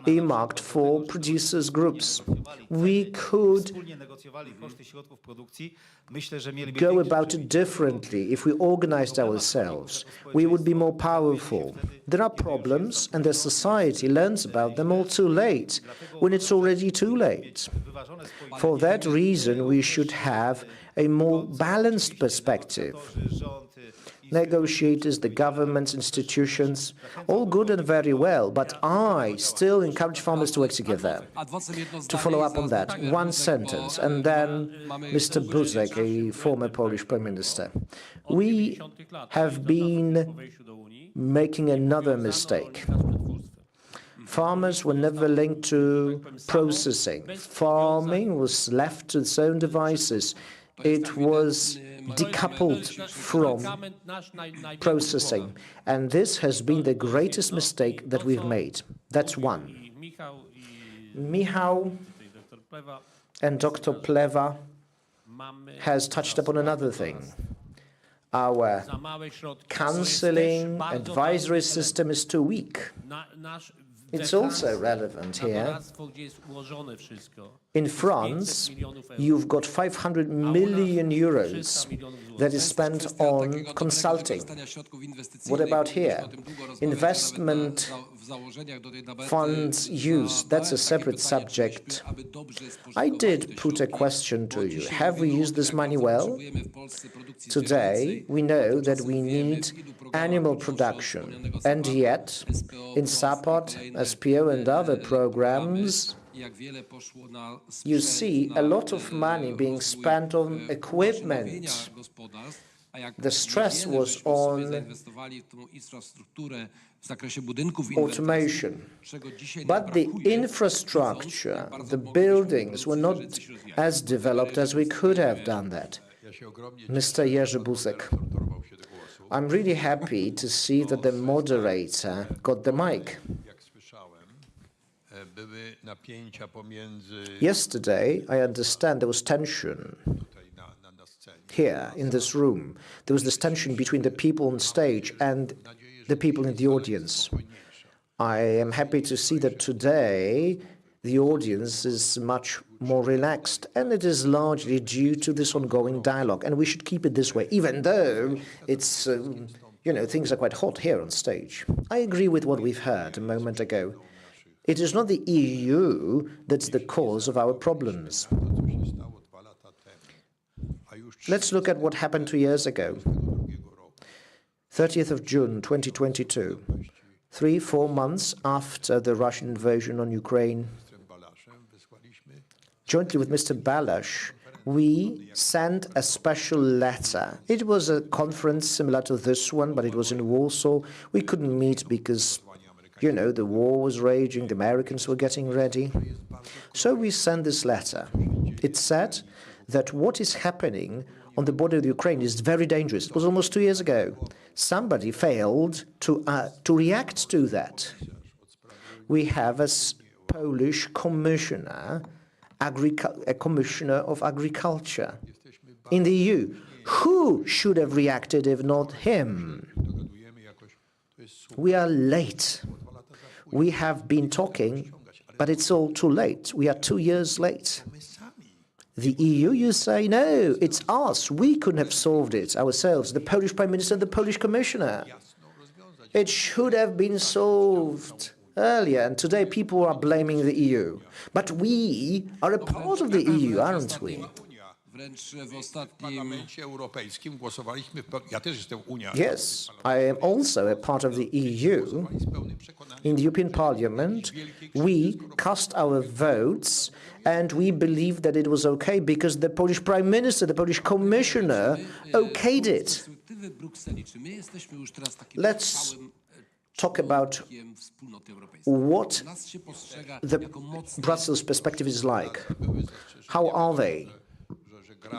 earmarked for producers' groups. We could go about it differently. If we organized ourselves, we would be more powerful. There are problems, and the society learns about them all too late, when it's already too late. For that reason, we should have a more balanced perspective. Negotiators, the governments, institutions, all good and very well, but I still encourage farmers to work together. To follow up on that, one sentence, and then Mr. Buzek, a former Polish Prime Minister. We have been making another mistake. Farmers were never linked to processing. Farming was left to its own devices. It was decoupled from processing. And this has been the greatest mistake that we've made. That's one. Michał and Dr. Pleva has touched upon another thing. Our counseling advisory system is too weak. It's also relevant here. In France, you've got 500 million euros that is spent on consulting. What about here? Investment funds use, that's a separate subject. I did put a question to you. Have we used this money well? Today, we know that we need animal production, and yet, in support, SPO and other programs, you see a lot of money being spent on equipment. The stress was on automation. But the infrastructure, the buildings were not as developed as we could have done that. Mr. Jerzy Buzek, I'm really happy to see that the moderator got the mic. Yesterday, I understand there was tension here in this room. There was this tension between the people on stage and the people in the audience. I am happy to see that today the audience is much more relaxed, and it is largely due to this ongoing dialogue, and we should keep it this way, even though it's, things are quite hot here on stage. I agree with what we've heard a moment ago. It is not the EU that's the cause of our problems. Let's look at what happened 2 years ago. 30th of June, 2022, 3-4 months after the Russian invasion on Ukraine. Jointly with Mr. Balash, we sent a special letter. It was a conference similar to this one, but it was in Warsaw. We couldn't meet because, the war was raging, the Americans were getting ready. So we sent this letter. It said that what is happening on the border of Ukraine is very dangerous. It was almost 2 years ago. Somebody failed to react to that. We have a Polish commissioner, a commissioner of agriculture in the EU. Who should have reacted if not him? We are late. We have been talking, but it's all too late. We are 2 years late. The EU, you say, no, it's us. We couldn't have solved it ourselves, the Polish Prime Minister and the Polish Commissioner. It should have been solved earlier, and today people are blaming the EU. But we are a part of the EU, aren't we? Yes, I am also a part of the EU. In the European Parliament, we cast our votes, and we believe that it was okay because the Polish Prime Minister, the Polish Commissioner, okayed it. Let's talk about what the Brussels perspective is like. How are they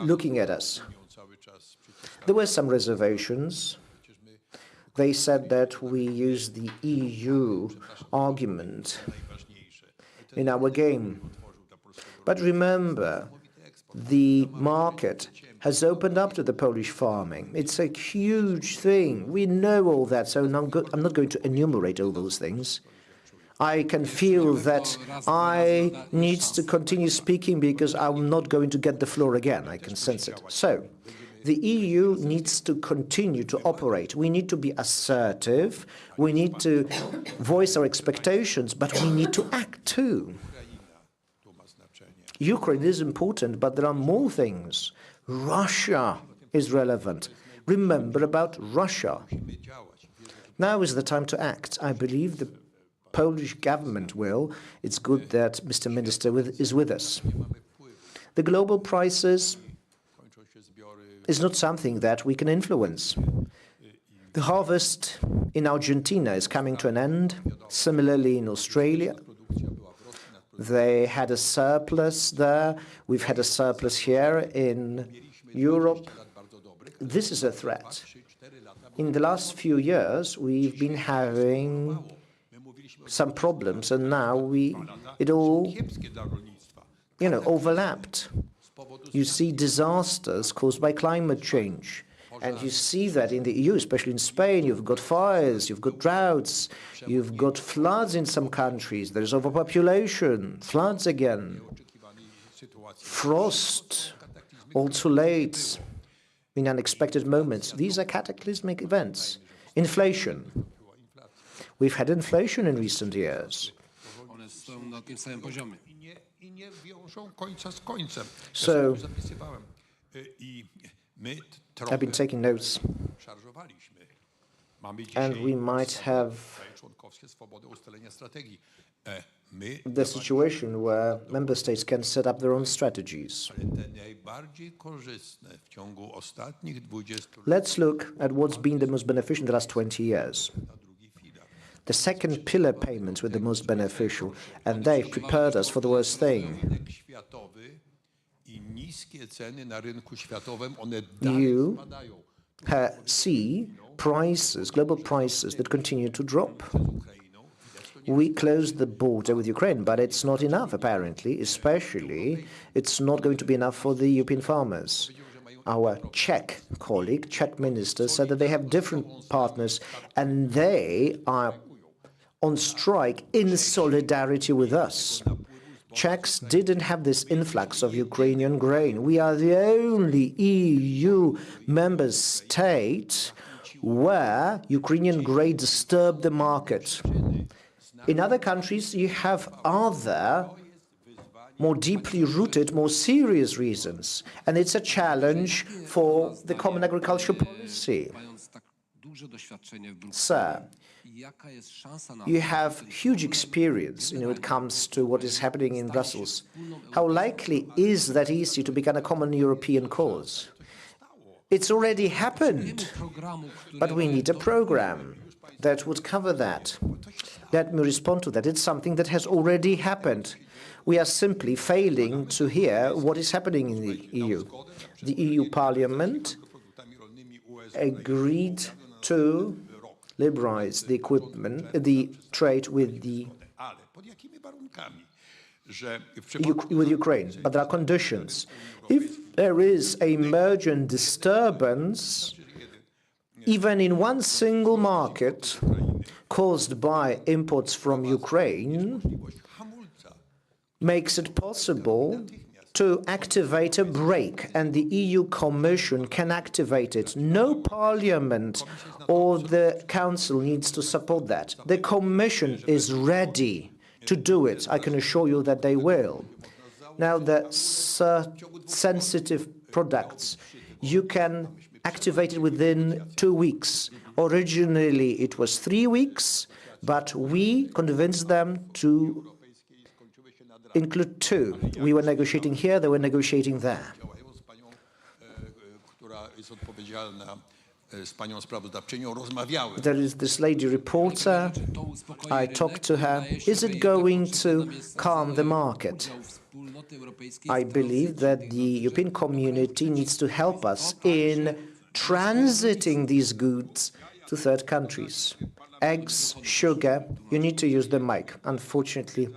looking at us? There were some reservations. They said that we use the EU argument in our game. But remember, the market has opened up to the Polish farming. It's a huge thing. We know all that, so I'm not going to enumerate all those things. I can feel that I need to continue speaking because I'm not going to get the floor again. I can sense it. So, the EU needs to continue to operate. We need to be assertive. We need to voice our expectations, but we need to act too. Ukraine is important, but there are more things. Russia is relevant. Remember about Russia. Now is the time to act. I believe the Polish government will. It's good that Mr. Minister is with us. The global prices is not something that we can influence. The harvest in Argentina is coming to an end. Similarly, in Australia, they had a surplus there. We've had a surplus here in Europe. This is a threat. In the last few years, we've been having some problems, and now it all, overlapped. You see disasters caused by climate change. And you see that in the EU, especially in Spain. You've got fires, you've got droughts, you've got floods in some countries. There's overpopulation, floods again, frost, all too late, in unexpected moments. These are cataclysmic events. Inflation. We've had inflation in recent years. So, I've been taking notes, and we might have the situation where member states can set up their own strategies. Let's look at what's been the most beneficial in the last 20 years. The second pillar payments were the most beneficial, and they've prepared us for the worst thing. You see prices, global prices, that continue to drop. We closed the border with Ukraine, but it's not enough, apparently. Especially, it's not going to be enough for the European farmers. Our Czech colleague, Czech minister, said that they have different partners, and they are on strike in solidarity with us. Czechs didn't have this influx of Ukrainian grain. We are the only EU member state where Ukrainian grain disturbed the market. In other countries, you have other, more deeply rooted, more serious reasons. And it's a challenge for the common agricultural policy. Sir, you have huge experience when it comes to what is happening in Brussels. How likely is that issue to become a common European cause? It's already happened, but we need a program that would cover that. Let me respond to that. It's something that has already happened. We are simply failing to hear what is happening in the EU. The EU Parliament agreed to liberalize the trade with Ukraine, but there are conditions. If there is a merger and disturbance, even in one single market caused by imports from Ukraine, makes it possible to activate a brake, and the EU Commission can activate it. No Parliament or the Council needs to support that. The Commission is ready to do it. I can assure you that they will. Now, the sensitive products, you can activate it within 2 weeks. Originally, it was 3 weeks, but we convinced them to include 2. We were negotiating here, they were negotiating there. z panią sprawozdawczynią rozmawiałem. There is this lady reporter. I talked to her. Is it going to calm the market? I believe that the European community needs to help us in transiting these goods to third countries. Eggs, sugar, you need to use the mic, unfortunately.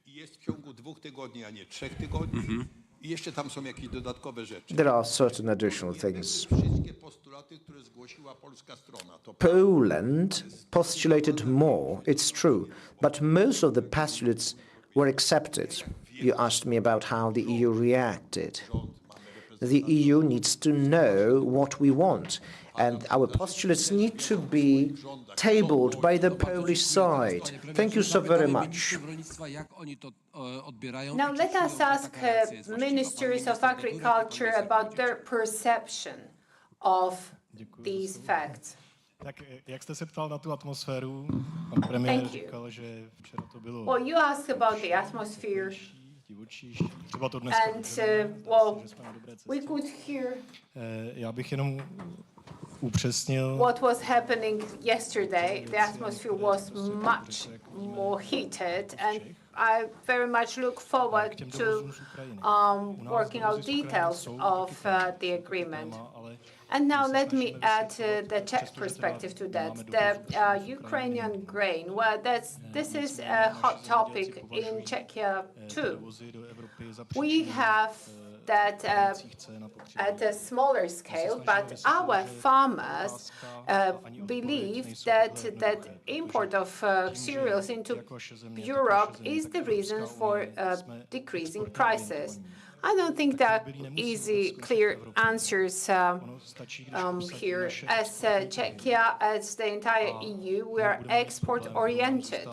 Jest w ciągu 2 tygodni, a nie 3 tygodni. I jeszcze tam są jakieś dodatkowe rzeczy. There are certain additional things. Wszystkie postulaty, które zgłosiła polska strona. Poland postulated more, it's true, but most of the postulates were accepted. You asked me about how the EU reacted. The EU needs to know what we want, and our postulates need to be tabled by the Polish side. Thank you so very much. Now let us ask ministers of agriculture about their perception of these facts. Tak, jak jste se ptal na tu atmosféru, pan premiér říkal, že včera to bylo. Well, you asked about the atmosphere, Třeba to dnes. and well, we could hear Já bych jenom upřesnil. what was happening yesterday. The atmosphere was much more heated, and I very much look forward to working out details of the agreement. And now let me add the Czech perspective to that. The Ukrainian grain, well, this is a hot topic in Czechia too. We have that at a smaller scale, but our farmers believe that import of cereals into Europe is the reason for decreasing prices. I don't think there are easy, clear answers here. As Czechia, as the entire EU, we are export-oriented.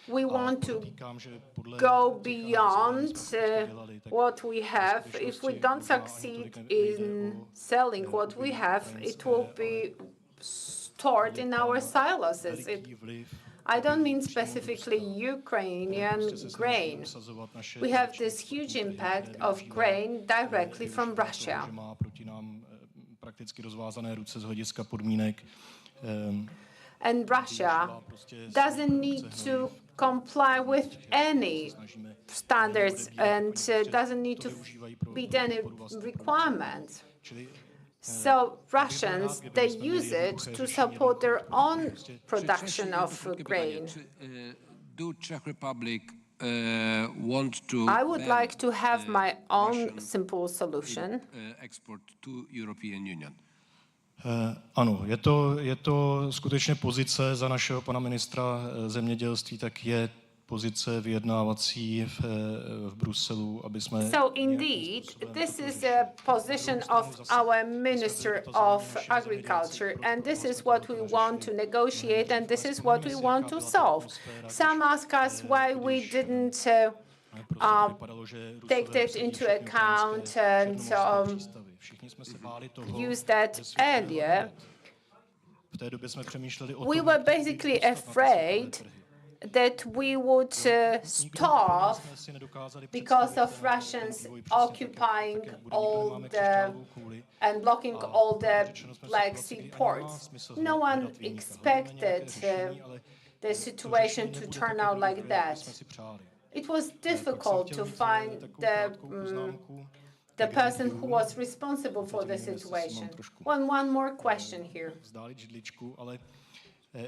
We want to go beyond what we have. If we don't succeed in selling what we have, it will be stored in our silos. I don't mean specifically Ukrainian grain. We have this huge impact of grain directly from Russia. And Russia doesn't need to comply with any standards and doesn't need to meet any requirements. So Russians, they use it to support their own production of grain. I would like to have my own simple solution. Export to European Union. Ano, je to skutečně pozice za našeho pana ministra zemědělství, tak je pozice vyjednávací v Bruselu, aby jsme... So indeed, this is a position of our Minister of Agriculture, and this is what we want to negotiate, and this is what we want to solve. Some ask us why we didn't take that into account and use that earlier. We were basically afraid that we would starve because of Russians occupying all the and blocking all the Black Sea ports. No one expected the situation to turn out like that. It was difficult to find the person who was responsible for the situation. One more question here.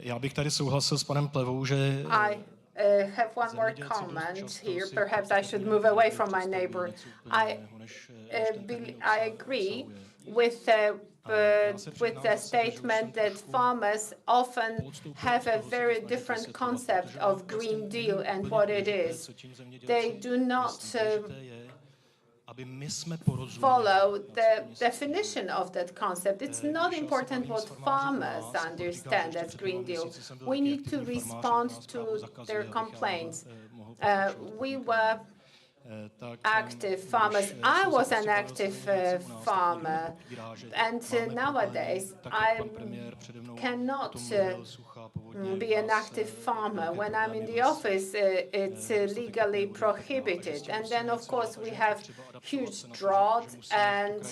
Já bych tady souhlasil s panem Plevou, že... I have one more comment here. Perhaps I should move away from my neighbor. I agree with the statement that farmers often have a very different concept of Green Deal and what it is. They do not follow the definition of that concept. It's not important what farmers understand as Green Deal. We need to respond to their complaints. We were active farmers. I was an active farmer, and nowadays I cannot be an active farmer. When I'm in the office, it's legally prohibited. And then, of course, we have huge drought, and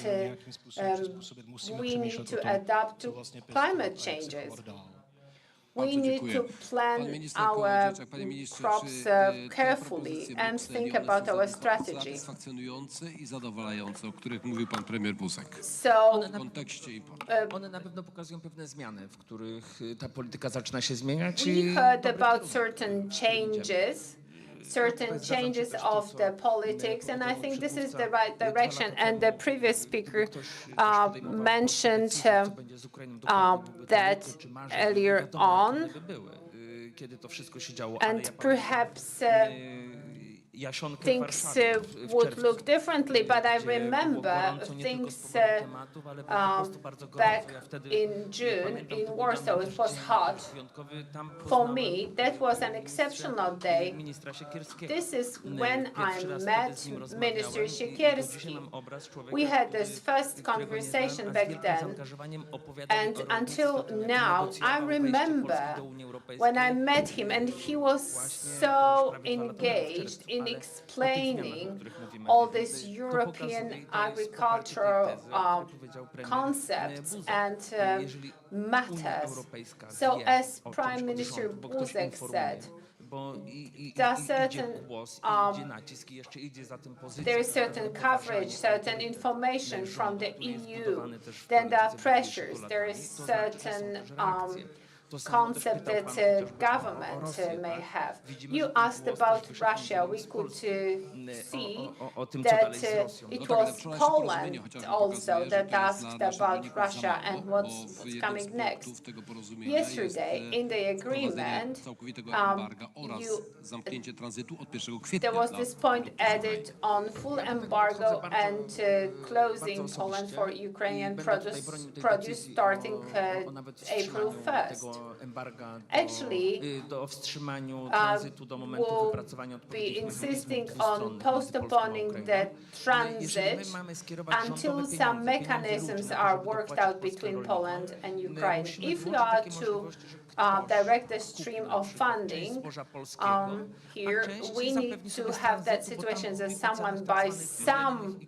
we need to adapt to climate changes. We need to plan our crops carefully and think about our strategy. So, one na pewno pokazują pewne zmiany, w których ta polityka zaczyna się zmieniać. We heard about certain changes of the politics, and I think this is the right direction. And the previous speaker mentioned that earlier on, and perhaps things would look differently, but I remember things back in June in Warsaw. It was hot. For me, that was an exceptional day. This is when I met Minister Siekierski. We had this first conversation back then, and until now, I remember when I met him, and he was so engaged in explaining all these European agricultural concepts and matters. So, as Prime Minister Buzek said, there is certain coverage, certain information from the EU, then there are pressures, there is certain concept that government may have. You asked about Russia. We could see that it was Poland also that asked about Russia and what's coming next. Yesterday, in the agreement, there was this point added on full embargo and closing Poland for Ukrainian produce starting April 1st. Actually, we'll be insisting on postponing the transit until some mechanisms are worked out between Poland and Ukraine. If we are to direct the stream of funding here, we need to have that situation that someone buys some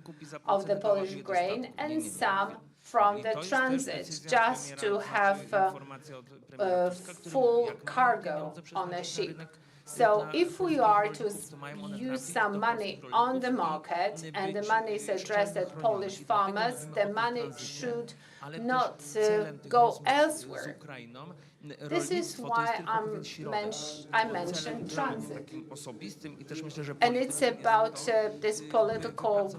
of the Polish grain and some from the transit, just to have full cargo on a ship. So if we are to use some money on the market and the money is addressed at Polish farmers, the money should not go elsewhere. This is why I mentioned transit. And it's about this political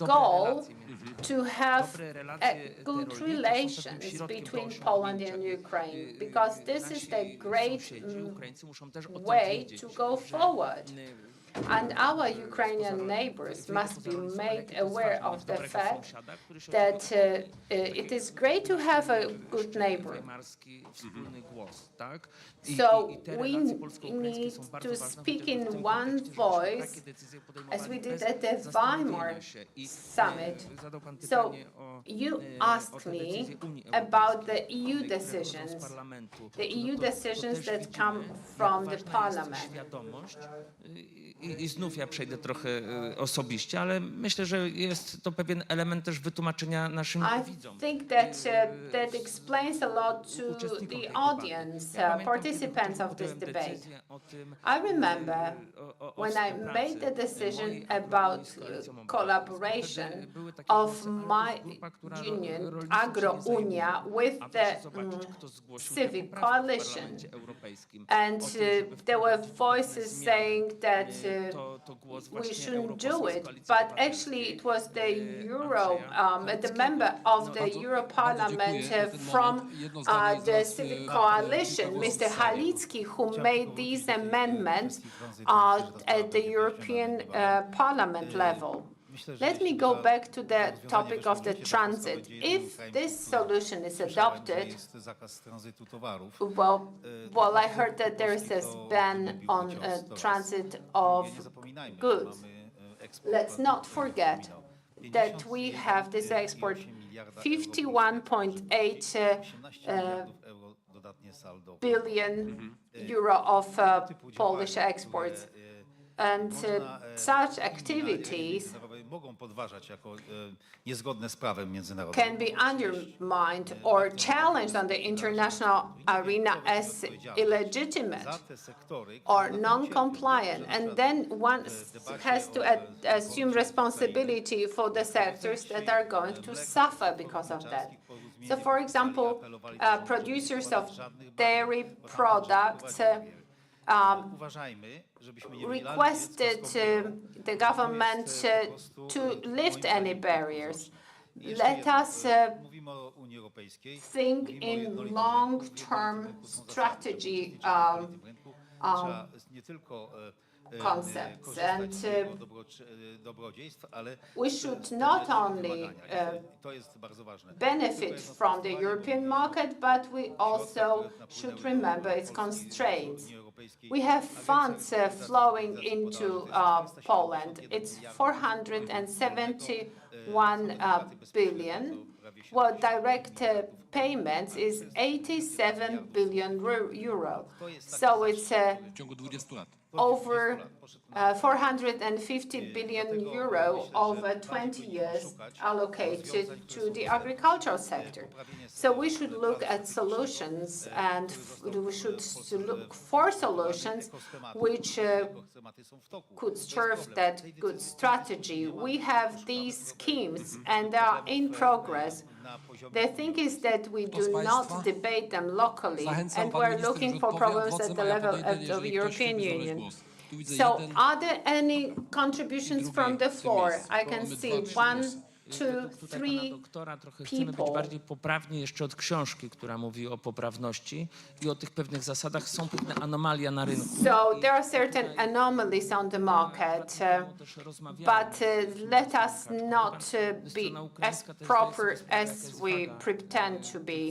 goal to have good relations between Poland and Ukraine, because this is the great way to go forward. And our Ukrainian neighbors must be made aware of the fact that it is great to have a good neighbor. So we need to speak in one voice, as we did at the Weimar summit. So you asked me about the EU decisions that come from the Parliament. I znów ja przejdę trochę osobiście, ale myślę, że jest to pewien element też wytłumaczenia naszym widzom. I think that that explains a lot to the audience, participants of this debate. I remember when I made the decision about collaboration of my union, Agro-Unia, with the civic coalition. And there were voices saying that we shouldn't do it, but actually it was the member of the Euro Parliament from the civic coalition, Mr. Halicki, who made these amendments at the European Parliament level. Let me go back to the topic of the transit. If this solution is adopted, well, I heard that there is a ban on transit of goods. Let's not forget that we have this export 51.8 billion euro of Polish exports. And such activities can be undermined or challenged on the international arena as illegitimate or non-compliant. And then one has to assume responsibility for the sectors that are going to suffer because of that. So, for example, producers of dairy products requested the government to lift any barriers. Let us think in long-term strategy concepts, and we should not only benefit from the European market, but we also should remember its constraints. We have funds flowing into Poland. It's 471 billion. Well, direct payments is 87 billion euro. So it's over 450 billion euro over 20 years allocated to the agricultural sector. So we should look at solutions, and we should look for solutions which could serve that good strategy. We have these schemes and they are in progress. The thing is that we do not debate them locally, and we're looking for problems at the level of the European Union. So are there any contributions from the floor? I can see 1, 2, 3 people. Bardziej poprawnie jeszcze od książki, która mówi o poprawności i o tych pewnych zasadach. Są pewne anomalia na rynku. So there are certain anomalies on the market, but let us not be as proper as we pretend to be.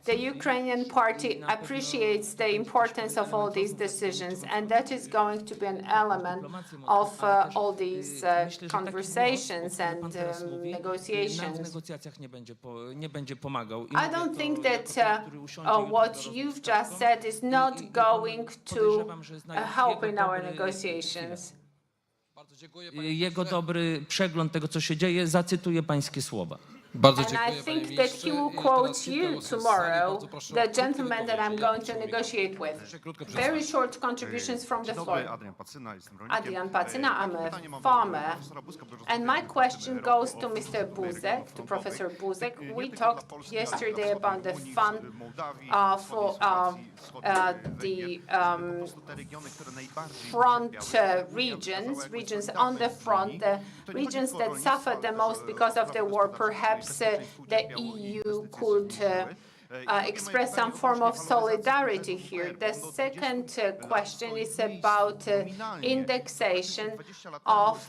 The Ukrainian party appreciates the importance of all these decisions, and that is going to be an element of all these conversations and negotiations. I don't think that what you've just said is not going to help in our negotiations. Jego dobry przegląd tego, co się dzieje, zacytuję pańskie słowa. And I think that he will quote you tomorrow, the gentleman that I'm going to negotiate with. Very short contributions from the floor. Adrian Pacyna, I'm a farmer. And my question goes to Mr. Buzek, to Professor Buzek. We talked yesterday about the fund for the front regions on the front, the regions that suffer the most because of the war. Perhaps the EU could express some form of solidarity here. The second question is about indexation of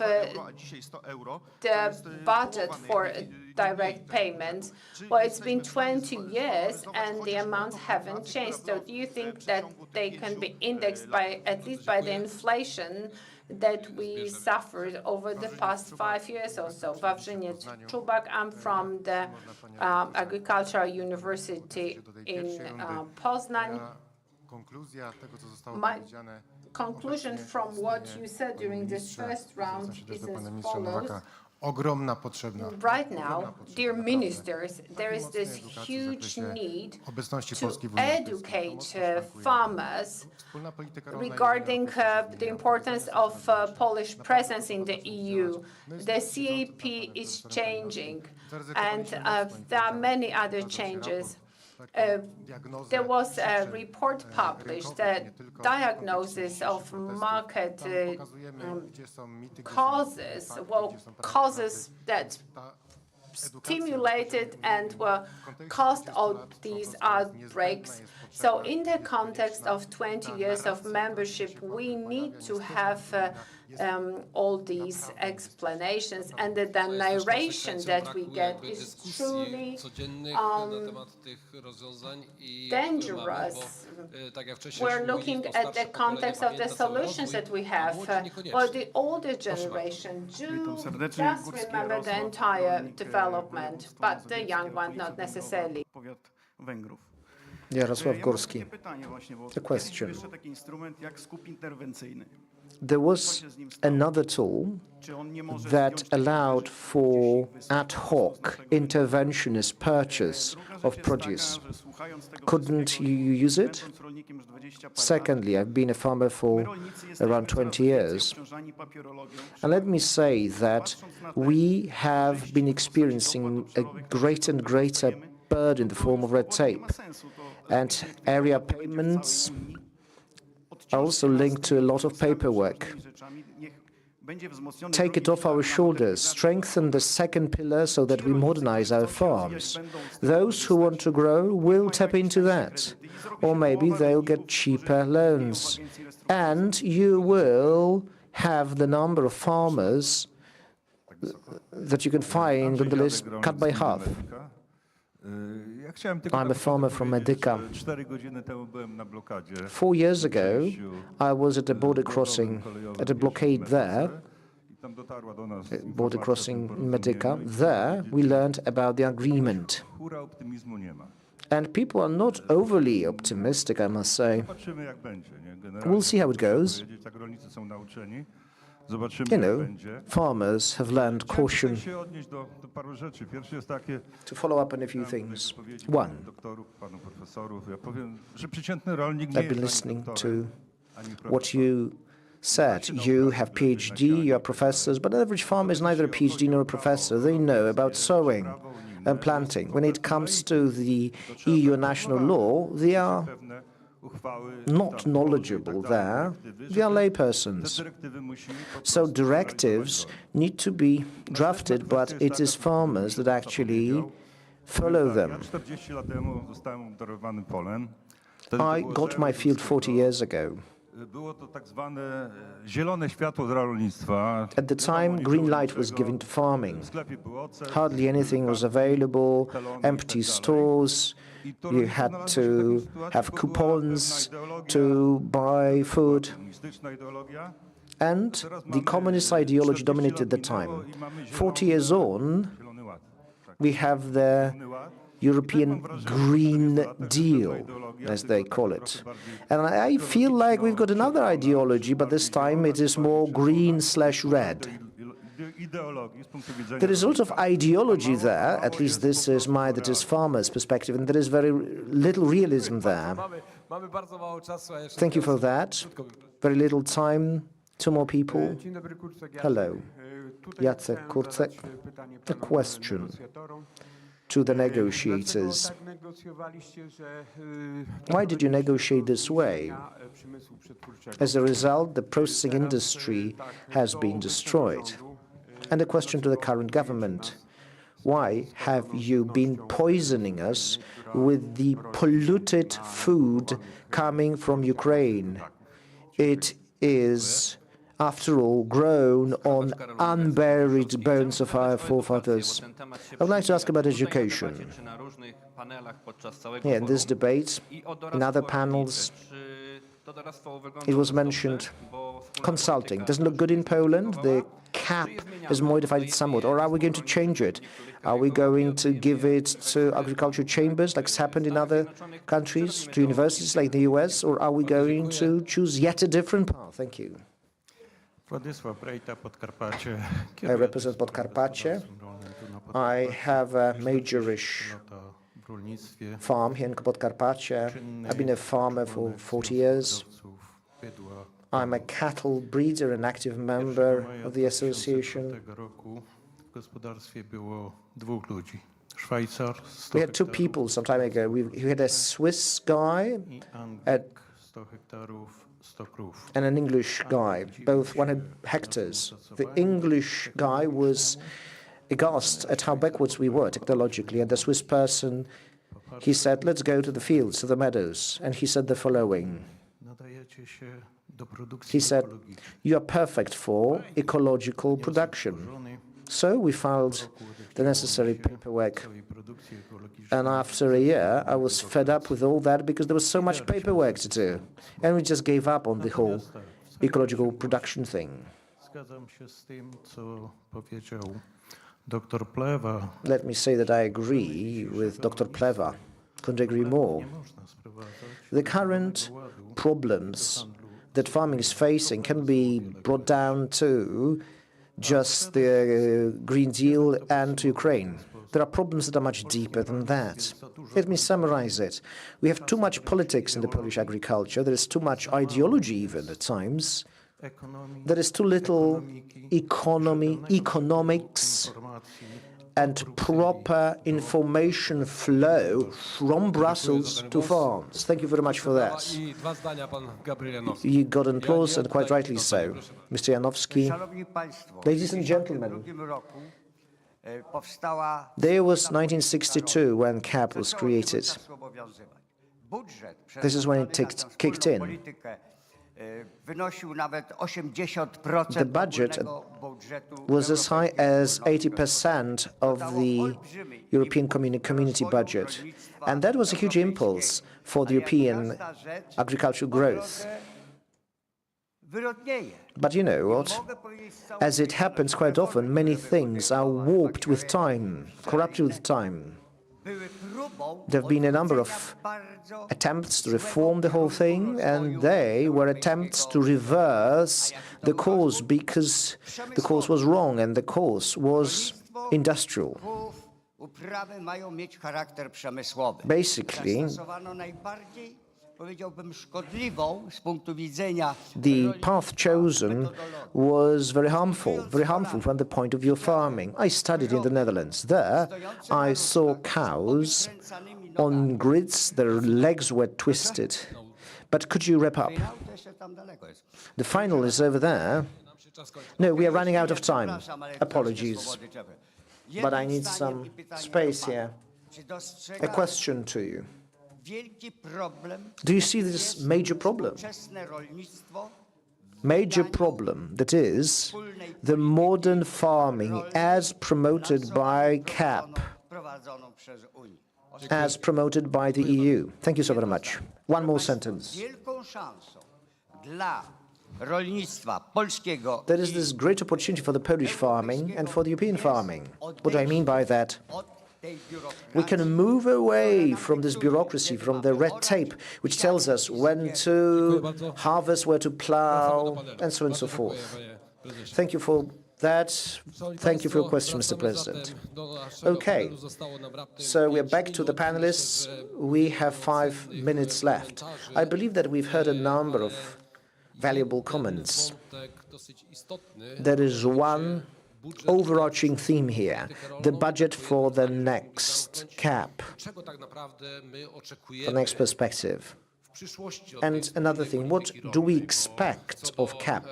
the budget for direct payments. Well, it's been 20 years and the amounts haven't changed. So do you think that they can be indexed by, at least by the inflation that we suffered over the past 5 years or so? Wawrzyniec Czubak, I'm from the Agricultural University in Poznań. My conclusion from what you said during this first round is as follows. Right now, dear ministers, there is this huge need to educate farmers regarding the importance of Polish presence in the EU. The CAP is changing, and there are many other changes. There was a report published, the diagnosis of market causes that stimulated and caused all these outbreaks. So in the context of 20 years of membership, we need to have all these explanations, and the narration that we get is truly dangerous. We're looking at the context of the solutions that we have, or the older generation does remember the entire development, but the young one not necessarily. Jarosław Górski. A question. There was another tool that allowed for ad hoc interventionist purchase of produce. Couldn't you use it? Secondly, I've been a farmer for around 20 years. And let me say that we have been experiencing a greater and greater burden in the form of red tape. And area payments are also linked to a lot of paperwork. Take it off our shoulders, strengthen the second pillar so that we modernize our farms. Those who want to grow will tap into that. Or maybe they'll get cheaper loans. And you will have the number of farmers that you can find on the list cut by half. I'm a farmer from Medyka. 4 years ago, I was at a border crossing, at a blockade there, border crossing in Medyka. There, we learned about the agreement. And people are not overly optimistic, I must say. We'll see how it goes. You know, farmers have learned caution. To follow up on a few things. One, I've been listening to what you said. You have PhD, you are professors, but an average farmer is neither a PhD nor a professor. They know about sowing and planting. When it comes to the EU national law, they are not knowledgeable there. They are laypersons. So directives need to be drafted, but it is farmers that actually follow them. I got my field 40 years ago. At the time, green light was given to farming. Hardly anything was available, empty stores. You had to have coupons to buy food. And the communist ideology dominated the time. 40 years on, we have the European Green Deal, as they call it. And I feel like we've got another ideology, but this time it is more green/red. There is a lot of ideology there, at least this is that is farmer's perspective, and there is very little realism there. Thank you for that. Very little time. Two more people. Hello. Jacek Kurczek. A question to the negotiators. Why did you negotiate this way? As a result, the processing industry has been destroyed. And a question to the current government. Why have you been poisoning us with the polluted food coming from Ukraine? It is, after all, grown on unburied bones of our forefathers. I would like to ask about education. In this debate, in other panels, it was mentioned consulting. Doesn't look good in Poland. The cap has modified it somewhat. Or are we going to change it? Are we going to give it to agriculture chambers, like it's happened in other countries, to universities like the US? Or are we going to choose yet a different path? Thank you. I represent Podkarpacie. I have a majorish farm here in Podkarpacie. I've been a farmer for 40 years. I'm a cattle breeder and active member of the association. We had two people some time ago. We had a Swiss guy and an English guy, both 100 hectares. The English guy was aghast at how backwards we were technologically, and the Swiss person, he said, let's go to the fields, to the meadows, and he said the following: He said, "You are perfect for ecological production." So we filed the necessary paperwork. And after a year, I was fed up with all that because there was so much paperwork to do. And we just gave up on the whole ecological production thing. Let me say that I agree with Dr. Pleva. Couldn't agree more. The current problems that farming is facing can be brought down to just the Green Deal and Ukraine. There are problems that are much deeper than that. Let me summarize it. We have too much politics in the Polish agriculture. There is too much ideology even at times. There is too little economics, and proper information flow from Brussels to farms. Thank you very much for that. You got applause, and quite rightly so. Mr. Janowski. Ladies and gentlemen, there was 1962 when CAP was created. This is when it kicked in. The budget was as high as 80% of the European community budget. And that was a huge impulse for the European agricultural growth. But you know what? As it happens quite often, many things are warped with time, corrupted with time. There have been a number of attempts to reform the whole thing, and they were attempts to reverse the course because the course was wrong, and the course was industrial. Basically, the path chosen was very harmful from the point of view of farming. I studied in the Netherlands. There, I saw cows on grids, their legs were twisted. But could you wrap up? The final is over there. No, we are running out of time. Apologies. But I need some space here. A question to you. Do you see this major problem? Major problem, that is, the modern farming as promoted by CAP, as promoted by the EU. Thank you so very much. One more sentence. There is this great opportunity for the Polish farming and for the European farming. What do I mean by that? We can move away from this bureaucracy, from the red tape, which tells us when to harvest, where to plow, and so on and so forth. Thank you for that. Thank you for your question, Mr. President. Okay, so we're back to the panelists. We have 5 minutes left. I believe that we've heard a number of valuable comments. There is one overarching theme here, the budget for the next CAP, the next perspective. And another thing, what do we expect of CAP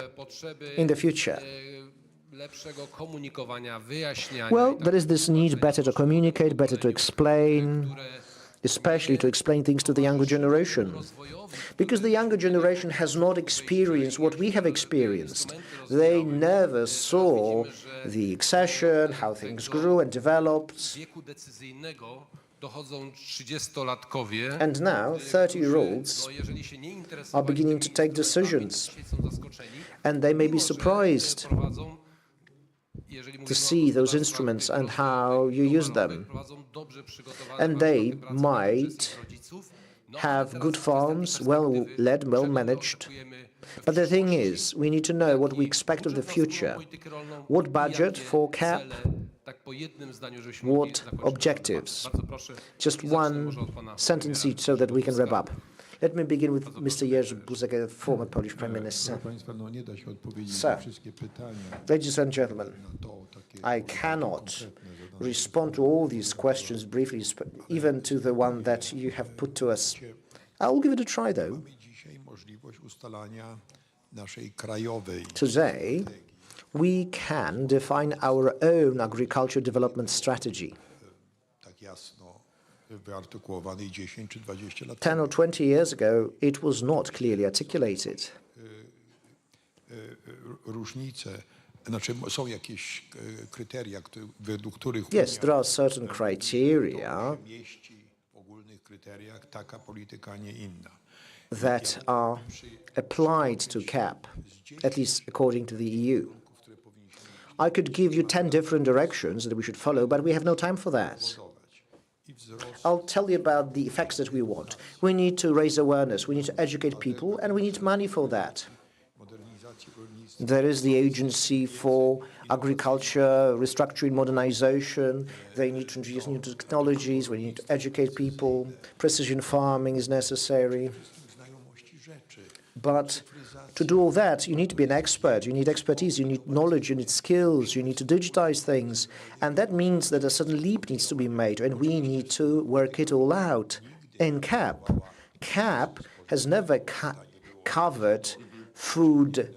in the future? Well, there is this need better to communicate, better to explain, especially to explain things to the younger generation. Because the younger generation has not experienced what we have experienced. They never saw the accession, how things grew and developed. And now 30-year-olds are beginning to take decisions. And they may be surprised to see those instruments and how you use them. And they might have good farms, well led, well managed. But the thing is, we need to know what we expect of the future. What budget for CAP? What objectives? Just one sentence each so that we can wrap up. Let me begin with Mr. Jerzy Buzek, a former Polish Prime Minister. Sir, ladies and gentlemen, I cannot respond to all these questions briefly, even to the one that you have put to us. I'll give it a try, though. Today, we can define our own agriculture development strategy. wyartykułowanej 10 czy 20 lat 10 or 20 years ago, it was not clearly articulated. Różnice, znaczy są jakieś kryteria, według których Yes, there are certain criteria mieści w ogólnych kryteriach taka polityka, nie inna. that are applied to CAP, at least according to the EU. I could give you 10 different directions that we should follow, but we have no time for that. I'll tell you about the effects that we want. We need to raise awareness, we need to educate people, and we need money for that. There is the Agency for Agriculture, Restructuring, Modernization. They need to introduce new technologies, we need to educate people, precision farming is necessary. But to do all that, you need to be an expert, you need expertise, you need knowledge, you need skills, you need to digitize things. And that means that a certain leap needs to be made, and we need to work it all out. In CAP, CAP has never covered food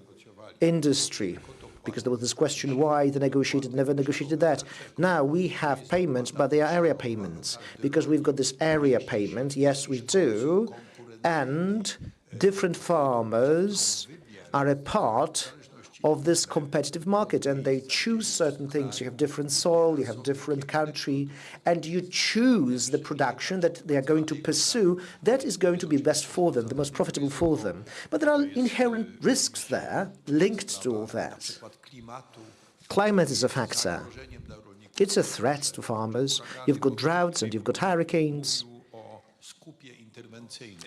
industry, because there was this question why they never negotiated that. Now we have payments, but they are area payments, because we've got this area payment, yes we do, and different farmers are a part of this competitive market, and they choose certain things. You have different soil, you have different country, and you choose the production that they are going to pursue that is going to be best for them, the most profitable for them. But there are inherent risks there linked to all that. Climate is a factor. It's a threat to farmers. You've got droughts and you've got hurricanes.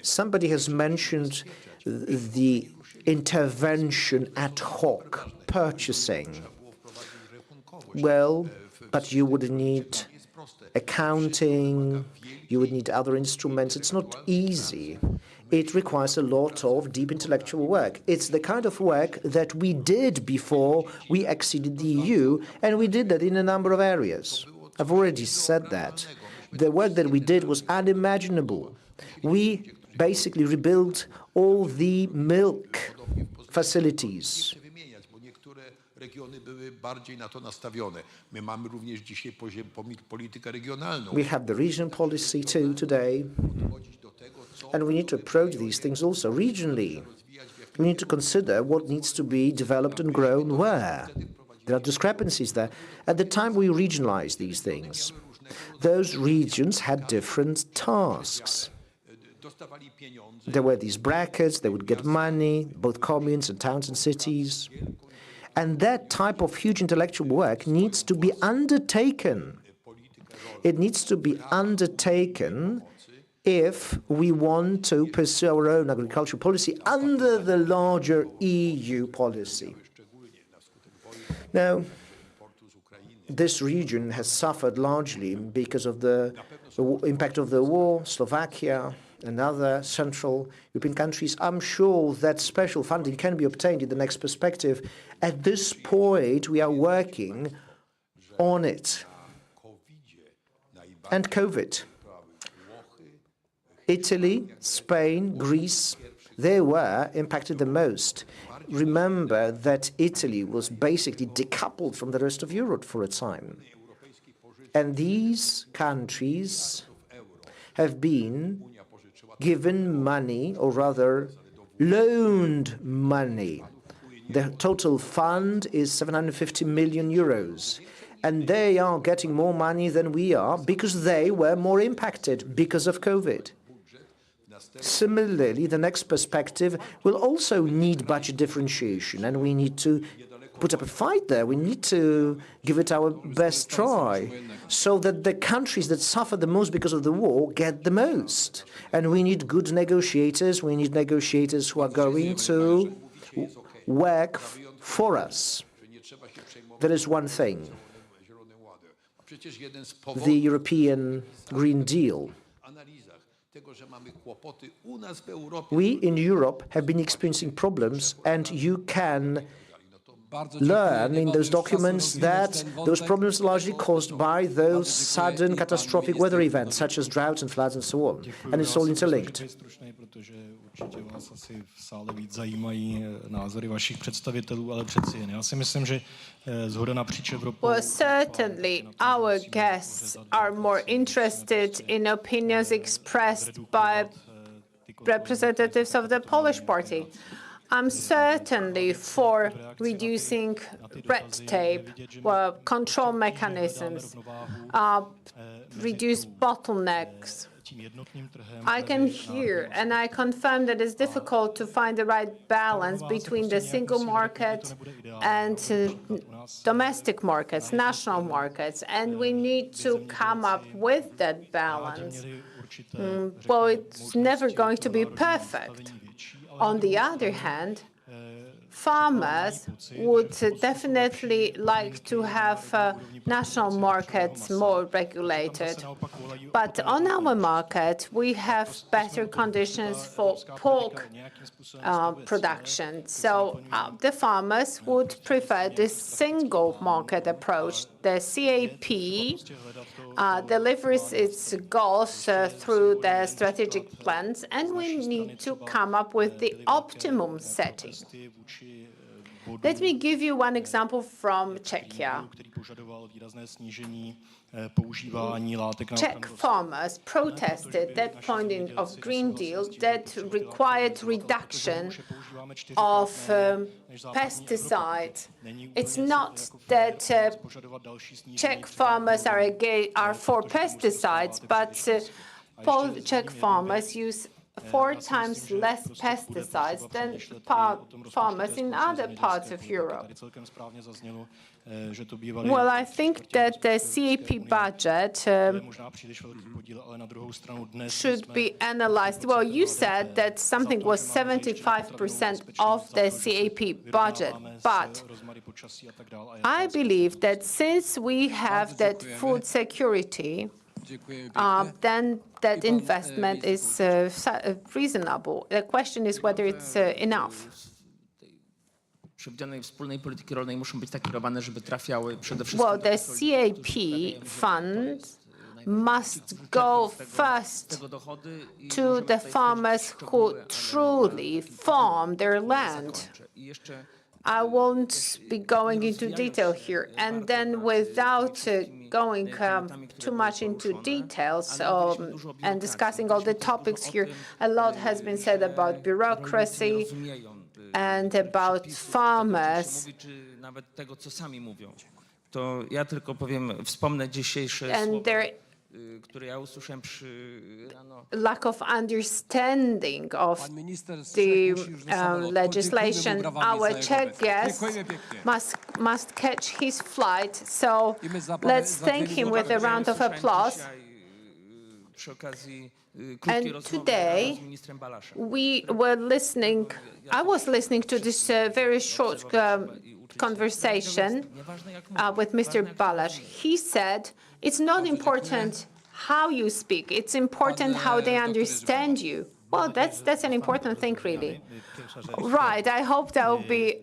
Somebody has mentioned the intervention ad hoc purchasing. Well, but you would need accounting, you would need other instruments. It's not easy. It requires a lot of deep intellectual work. It's the kind of work that we did before we acceded the EU, and we did that in a number of areas. I've already said that. The work that we did was unimaginable. We basically rebuilt all the milk facilities. We have the regional policy too today, and we need to approach these things also regionally. We need to consider what needs to be developed and grown where. There are discrepancies there. At the time we regionalized these things, those regions had different tasks. There were these brackets, they would get money, both communes and towns and cities. And that type of huge intellectual work needs to be undertaken. It needs to be undertaken if we want to pursue our own agricultural policy under the larger EU policy. Now, this region has suffered largely because of the impact of the war, Slovakia, and other Central European countries. I'm sure that special funding can be obtained in the next perspective. At this point, we are working on it. And COVID. Italy, Spain, Greece, they were impacted the most. Remember that Italy was basically decoupled from the rest of Europe for a time. And these countries have been given money, or rather loaned money. The total fund is 750 million euros. And they are getting more money than we are because they were more impacted because of COVID. Similarly, the next perspective will also need budget differentiation, and we need to put up a fight there. We need to give it our best try so that the countries that suffer the most because of the war get the most. And we need good negotiators. We need negotiators who are going to work for us. There is one thing. The European Green Deal. We in Europe have been experiencing problems, and you can learn in those documents that those problems are largely caused by those sudden catastrophic weather events, such as droughts and floods and so on. And it's all interlinked. Určitě vás asi v sále víc zajímají názory vašich představitelů, ale přeci jen. Já si myslím, že shoda napříč Evropou. Well, certainly our guests are more interested in opinions expressed by representatives of the Polish party. I'm certainly for reducing red tape, control mechanisms, reduce bottlenecks. I can hear and I confirm that it's difficult to find the right balance between the single market and domestic markets, national markets, and we need to come up with that balance. Well, it's never going to be perfect. On the other hand, farmers would definitely like to have national markets more regulated. But on our market, we have better conditions for pork production. So the farmers would prefer this single market approach. The CAP delivers its goals through the strategic plans, and we need to come up with the optimum setting. Let me give you one example from Czechia. Czech farmers protested that point of Green Deal that required reduction of pesticides. It's not that Czech farmers are for pesticides, but Czech farmers use 4 times less pesticides than farmers in other parts of Europe. Well, I think that the CAP budget should be analyzed. Well, you said that something was 75% of the CAP budget, but I believe that since we have that food security, then that investment is reasonable. The question is whether it's enough. Wspólnej polityki rolnej muszą być tak kierowane, żeby trafiały przede wszystkim. Well, the CAP funds must go first to the farmers who truly farm their land. I won't be going into detail here. And then without going too much into details and discussing all the topics here, a lot has been said about bureaucracy and about farmers. To ja tylko powiem, wspomnę dzisiejsze słowa, które ja usłyszałem rano. Lack of understanding of the legislation. Our Czech guest must catch his flight, so let's thank him with a round of applause. And today I was listening to this very short conversation with Mr. Balash. He said, it's not important how you speak, it's important how they understand you. Well, that's an important thing, really. Right, I hope that will be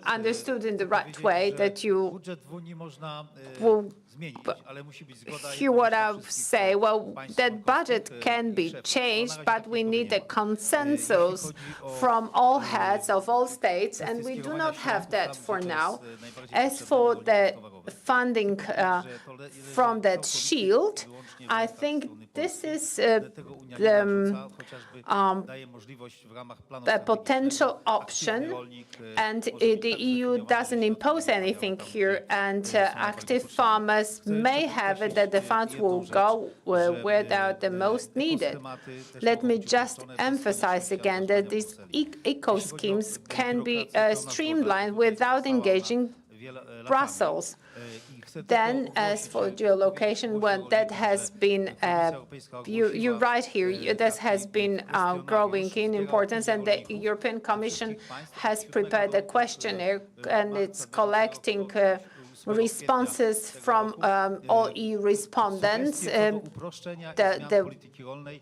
understood in the right way, that you will hear what I say. Well, that budget can be changed, but we need a consensus from all heads of all states, and we do not have that for now. As for the funding from that shield, I think this is a potential option, and the EU doesn't impose anything here, and active farmers may have it that the funds will go where they are the most needed. Let me just emphasize again that these eco schemes can be streamlined without engaging Brussels. Then, as for geolocation, well, that has been, you're right here, that has been growing in importance, and the European Commission has prepared a questionnaire, and it's collecting responses from all EU respondents. The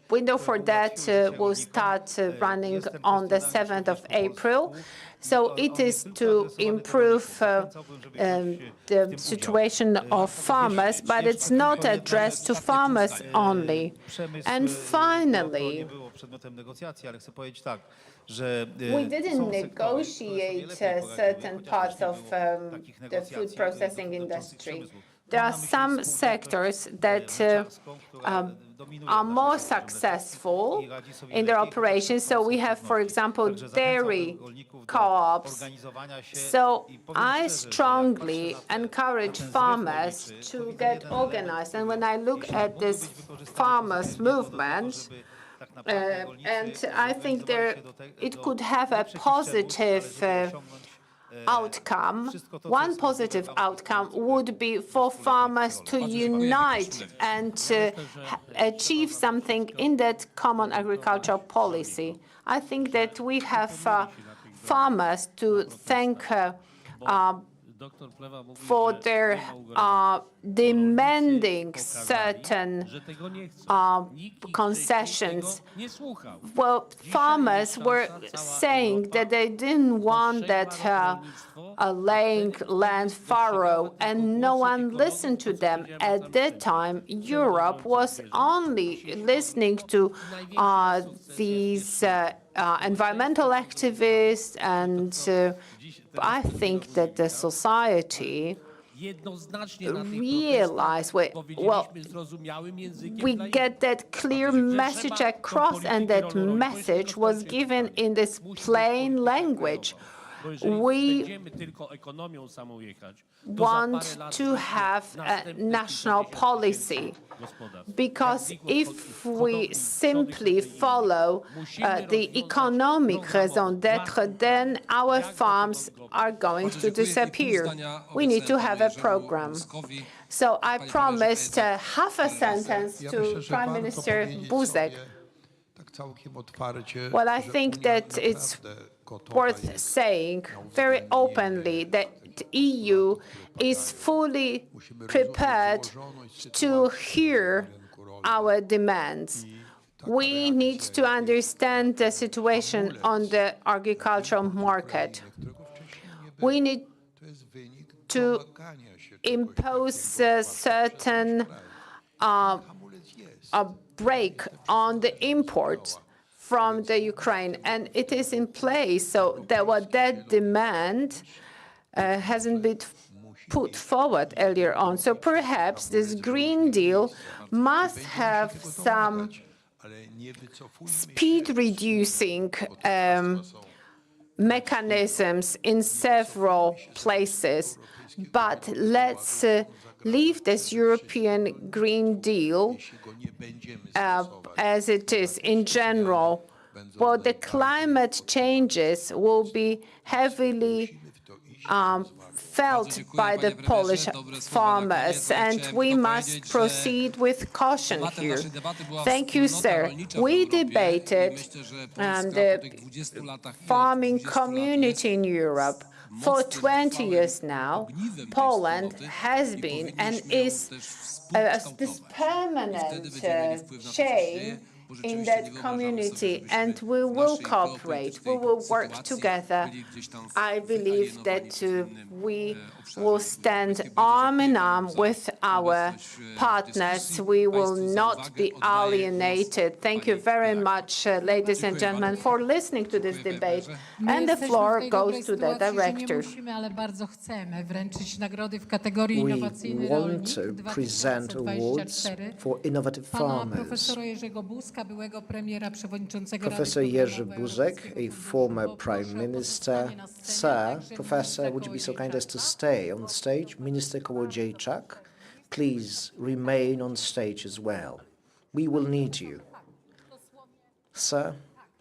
window for that will start running on the 7th of April. So it is to improve the situation of farmers, but it's not addressed to farmers only. And finally, we didn't negotiate certain parts of the food processing industry. There are some sectors that are more successful in their operations. So we have, for example, dairy co-ops. So I strongly encourage farmers to get organized. And when I look at this farmers' movement, and I think it could have a positive outcome. One positive outcome would be for farmers to unite and achieve something in that common agricultural policy. I think that we have farmers to thank for their demanding certain concessions. Well, farmers were saying that they didn't want that laying land fallow, and no one listened to them. At that time, Europe was only listening to these environmental activists, and I think that the society realize, well, we get that clear message across, and that message was given in this plain language. We want to have a national policy, because if we simply follow the economic raison d'être, then our farms are going to disappear. We need to have a program. So I promised half a sentence to Prime Minister Buzek. Well, I think that it's worth saying very openly that the EU is fully prepared to hear our demands. We need to understand the situation on the agricultural market. We need to impose a certain a break on the imports from the Ukraine, and it is in place, so that demand hasn't been put forward earlier on. So perhaps this Green Deal must have some speed-reducing mechanisms in several places, but let's leave this European Green Deal as it is in general. Well, the climate changes will be heavily felt by the Polish farmers, and we must proceed with caution here. Thank you, sir. We debated the farming community in Europe. For 20 years now, Poland has been and is this permanent chain in that community, and we will cooperate, we will work together. I believe that we will stand arm in arm with our partners. We will not be alienated. Thank you very much, ladies and gentlemen, for listening to this debate. And the floor goes to the director. We want to present awards for innovative farmers. Professor Jerzy Buzek, a former Prime Minister. Sir, Professor, would you be so kind as to stay on stage? Minister Kołodziejczak, please remain on stage as well. We will need you. Sir,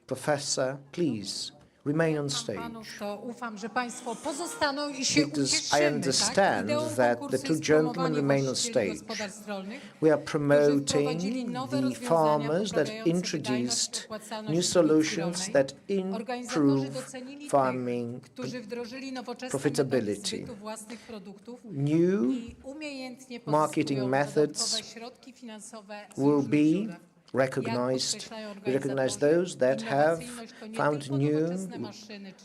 Professor, please remain on stage. To ufam, że państwo pozostaną i się Because I ucieszymy, understand Ideą that konkursu the two jest gentlemen promowanie remain on właścicieli stage. gospodarstw rolnych, We are którzy promoting wprowadzili nowe the rozwiązania farmers that poprawiające introduced wypłacalność new produkcji solutions rolnej. that Organizatorzy improve docenili farming tych, którzy wdrożyli nowoczesne profitability. metody zbytu własnych produktów New i umiejętnie marketing pozyskują methods dodatkowe środki finansowe z will różnych be źródeł. recognized. We recognize those that have found new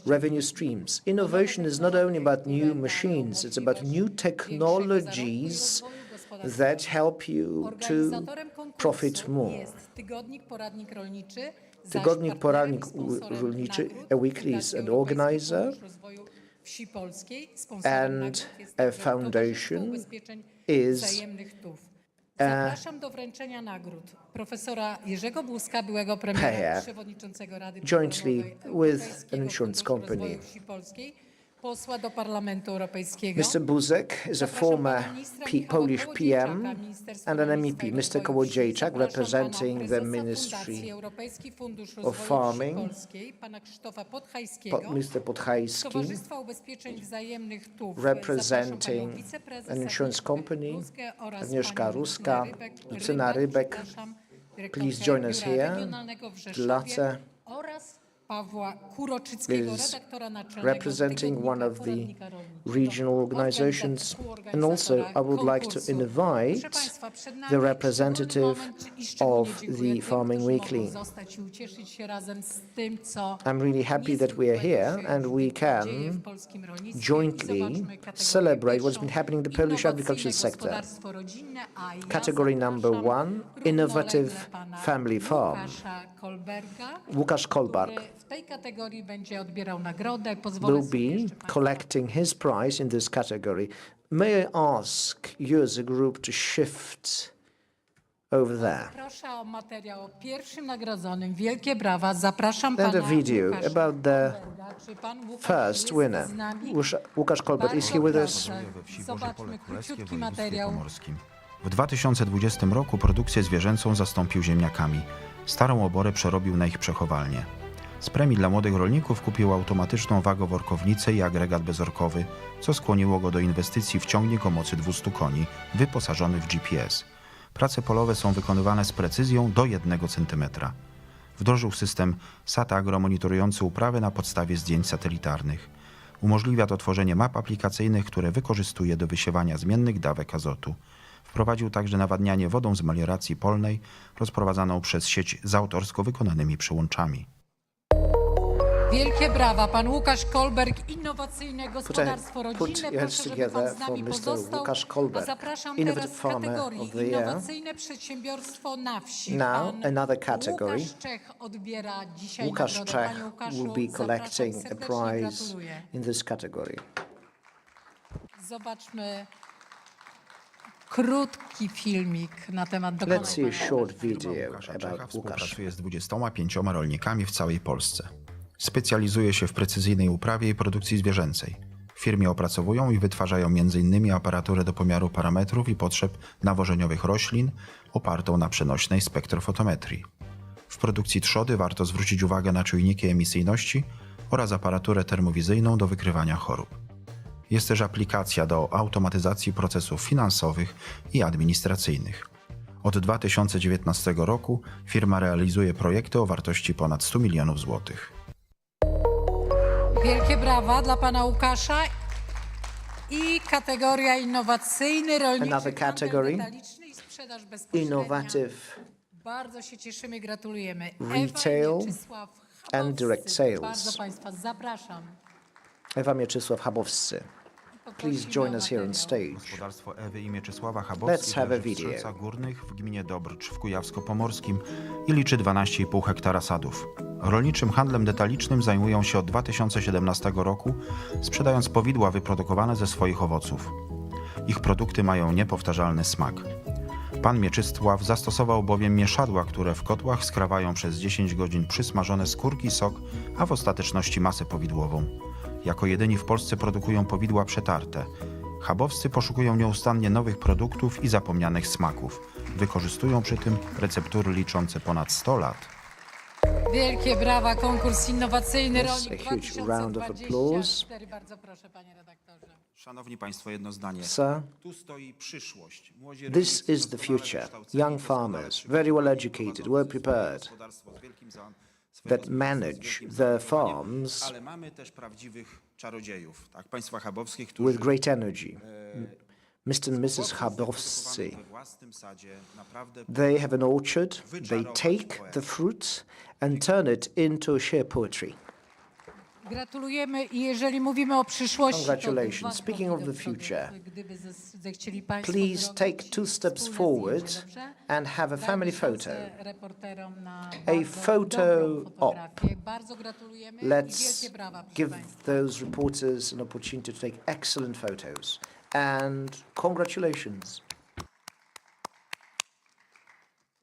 revenue streams. Innovation is not only about new machines, it's about new technologies that help you to profit more. Tygodnik Poradnik Rolniczy, Tygodnik Poradnik Rolniczy, a weekly is an organizer, Rozwoju Wsi Polskiej, and a foundation is Zapraszam do wręczenia nagród profesora Jerzego Buzka, byłego premiera, przewodniczącego Rady jointly with an insurance Funduszu company. Rozwoju Wsi Polskiej, posła do Parlamentu Europejskiego. Mr. Buzek is a former Polish PM and an MEP. Mr. Kołodziejczak, representing the Ministry of Farming, Mr. Podhajski, representing an insurance company, Agnieszka Ruska, Lucyna Rybek. Please join us here. Debata is representing one of the regional organizations, and also I would like to invite the representative of the Farming Weekly. I'm really happy that we are here and we can jointly celebrate what's been happening in the Polish agricultural sector. Category number 1, innovative family farm. Łukasz Kolberg will be collecting his prize in this category. May I ask you as a group to shift over there? Proszę o materiał o pierwszym nagrodzonym. Wielkie brawa. Zapraszam And pana a video Łukasza about the Kolberga. Czy pan Łukasz first jest winner. z nami? Łukasz Kolberg is here with us. Zobaczmy króciutki materiał. W 2020 roku produkcję zwierzęcą zastąpił ziemniakami. Starą oborę przerobił na ich przechowalnię. Z premii dla młodych rolników kupił automatyczną wagoworkownicę i agregat bezorkowy, co skłoniło go do inwestycji w ciągnik o mocy 200 koni, wyposażony w GPS. Prace polowe są wykonywane z precyzją do 1 cm. Wdrożył system SAT-Agro monitorujący uprawy na podstawie zdjęć satelitarnych. Umożliwia to tworzenie map aplikacyjnych, które wykorzystuje do wysiewania zmiennych dawek azotu. Wprowadził także nawadnianie wodą z melioracji polnej, rozprowadzaną przez sieć z autorsko wykonanymi przyłączami. Wielkie brawa. Pan Łukasz Kolberg, innowacyjne gospodarstwo rodzinne. Put your hands Proszę, żeby pan together z for nami Mr. pozostał. Łukasz A Kolberg, zapraszam Innovative teraz Farmer kategorię of the Year. innowacyjne przedsiębiorstwo na wsi. Now, Pan another category. Łukasz Czech odbiera dzisiaj Łukasz nagrodę. Czech Panie Łukaszu, will be collecting zapraszam a serdecznie, prize gratuluję. in this category. Zobaczmy krótki filmik na temat Let's see a dokonań. short video Łukasza Czecha about Łukasz. współpracuje z 25 rolnikami w całej Polsce. Specjalizuje się w precyzyjnej uprawie i produkcji zwierzęcej. W firmie opracowują i wytwarzają m.in. aparaturę do pomiaru parametrów i potrzeb nawożeniowych roślin opartą na przenośnej spektrofotometrii. W produkcji trzody warto zwrócić uwagę na czujniki emisyjności oraz aparaturę termowizyjną do wykrywania chorób. Jest też aplikacja do automatyzacji procesów finansowych i administracyjnych. Od 2019 roku firma realizuje projekty o wartości ponad 100 milionów złotych. Wielkie brawa dla pana Łukasza. I kategoria innowacyjny, rolniczy, Another category, handel detaliczny i sprzedaż bezpośrednia. innovative Bardzo się cieszymy, gratulujemy. retail Ewa i Mieczysław and direct Chabowscy. sales. Bardzo państwa zapraszam. Ewa Mieczysław Chabowscy. Please join us here on stage. Gospodarstwo Ewy i Mieczysława Let's Chabowskich have a leży w video. Strzelcach Górnych w gminie Dobrcz w Kujawsko-Pomorskim i liczy 12,5 hektara sadów. Rolniczym handlem detalicznym zajmują się od 2017 roku, sprzedając powidła wyprodukowane ze swoich owoców. Ich produkty mają niepowtarzalny smak. Pan Mieczysław zastosował bowiem mieszadła, które w kotłach skrawają przez 10 godzin przysmażone skórki, sok, a w ostateczności masę powidłową. Jako jedyni w Polsce produkują powidła przetarte. Chabowscy poszukują nieustannie nowych produktów i zapomnianych smaków. Wykorzystują przy tym receptury liczące ponad 100 lat. Wielkie brawa, konkurs innowacyjny Yes, rolnik a huge round of applause. 2024. Bardzo proszę, panie redaktorze. Szanowni Państwo, jedno zdanie. Sir, Tu stoi przyszłość. Młodzi this rolnicy, is the doskonale future. wykształceni, Young farmers, very well educated, well prepared, gospodarstwo z wielkim that manage their farms ale mamy też prawdziwych czarodziejów, tak, państwa chabowskich, którzy with great energy. Mr. and Mrs. Chabowski. we własnym sadzie naprawdę They have an orchard, they take the fruits and turn it into sheer poetry. Gratulujemy i jeżeli mówimy o przyszłości, Congratulations. to Speaking of the future, gdyby zechcieli państwo please zrobić take 2 steps wspólne forward zdjęcie, dobrze? and have a family Dajmy photo. szansę reporterom na A bardzo photo dobrą fotografię. Bardzo gratulujemy i Let's wielkie brawa, proszę give państwa. those reporters an opportunity to take excellent photos. And congratulations.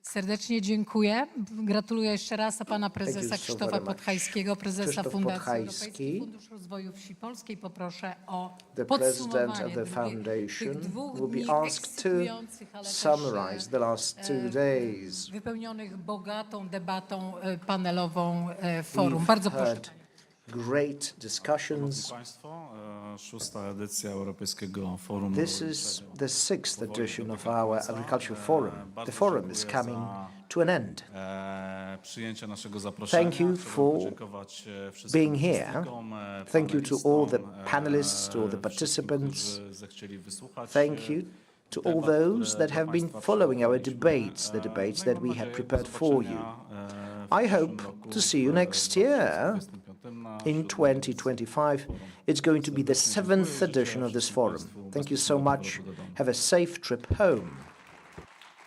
Serdecznie dziękuję. Gratuluję jeszcze raz pana prezesa so Krzysztofa very much. Podhajskiego, prezesa Krzysztof Fundacji Podhajski, Europejskiej Fundusz Rozwoju Wsi Polskiej. Poproszę o The president of podsumowanie the tych foundation dwóch will dni be asked to ekscytujących, ale też, summarize the last 2 days. wypełnionych bogatą debatą panelową forum. We've Bardzo proszę. had great discussions. Państwo, 6. edycja Europejskiego Forum This is the 6th edition of our agricultural forum. The forum is coming to an end. Przyjęcia naszego zaproszenia. Thank you for being here. Thank you to all the panelists, to all the participants. Thank you to all those that have been following our debates, the debates that we had prepared for you. I hope to see you next year. In 2025, it's going to be the 7th edition of this forum. Thank you so much. Have a safe trip home.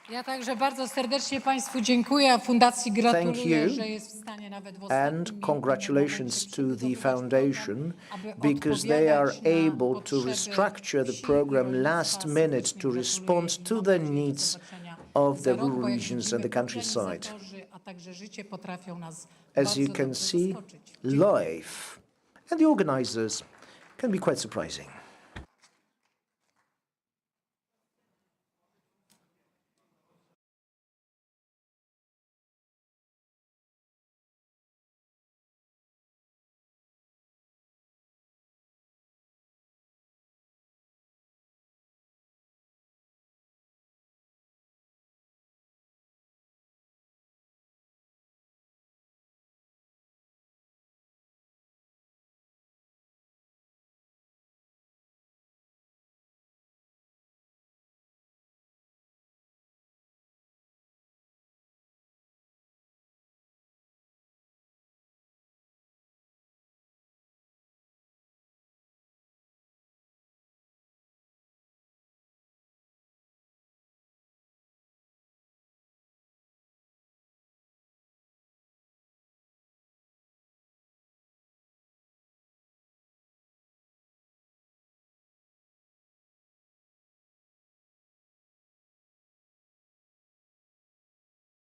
Ja także bardzo serdecznie państwu dziękuję, a Fundacji gratuluję, you. że jest w stanie nawet w And ostatnim congratulations to the momencie foundation aby because they are odpowiadać na able to potrzeby restructure the wsi i program rolnictwa. last minute to Serdecznie respond gratuluję i to mam the nadzieję do needs zobaczenia of za the rok, bo rural jak regions and the widzimy, countryside. organizatorzy, a także życie potrafią nas As bardzo you can dobrze see, zaskoczyć. life and the organizers can be quite surprising.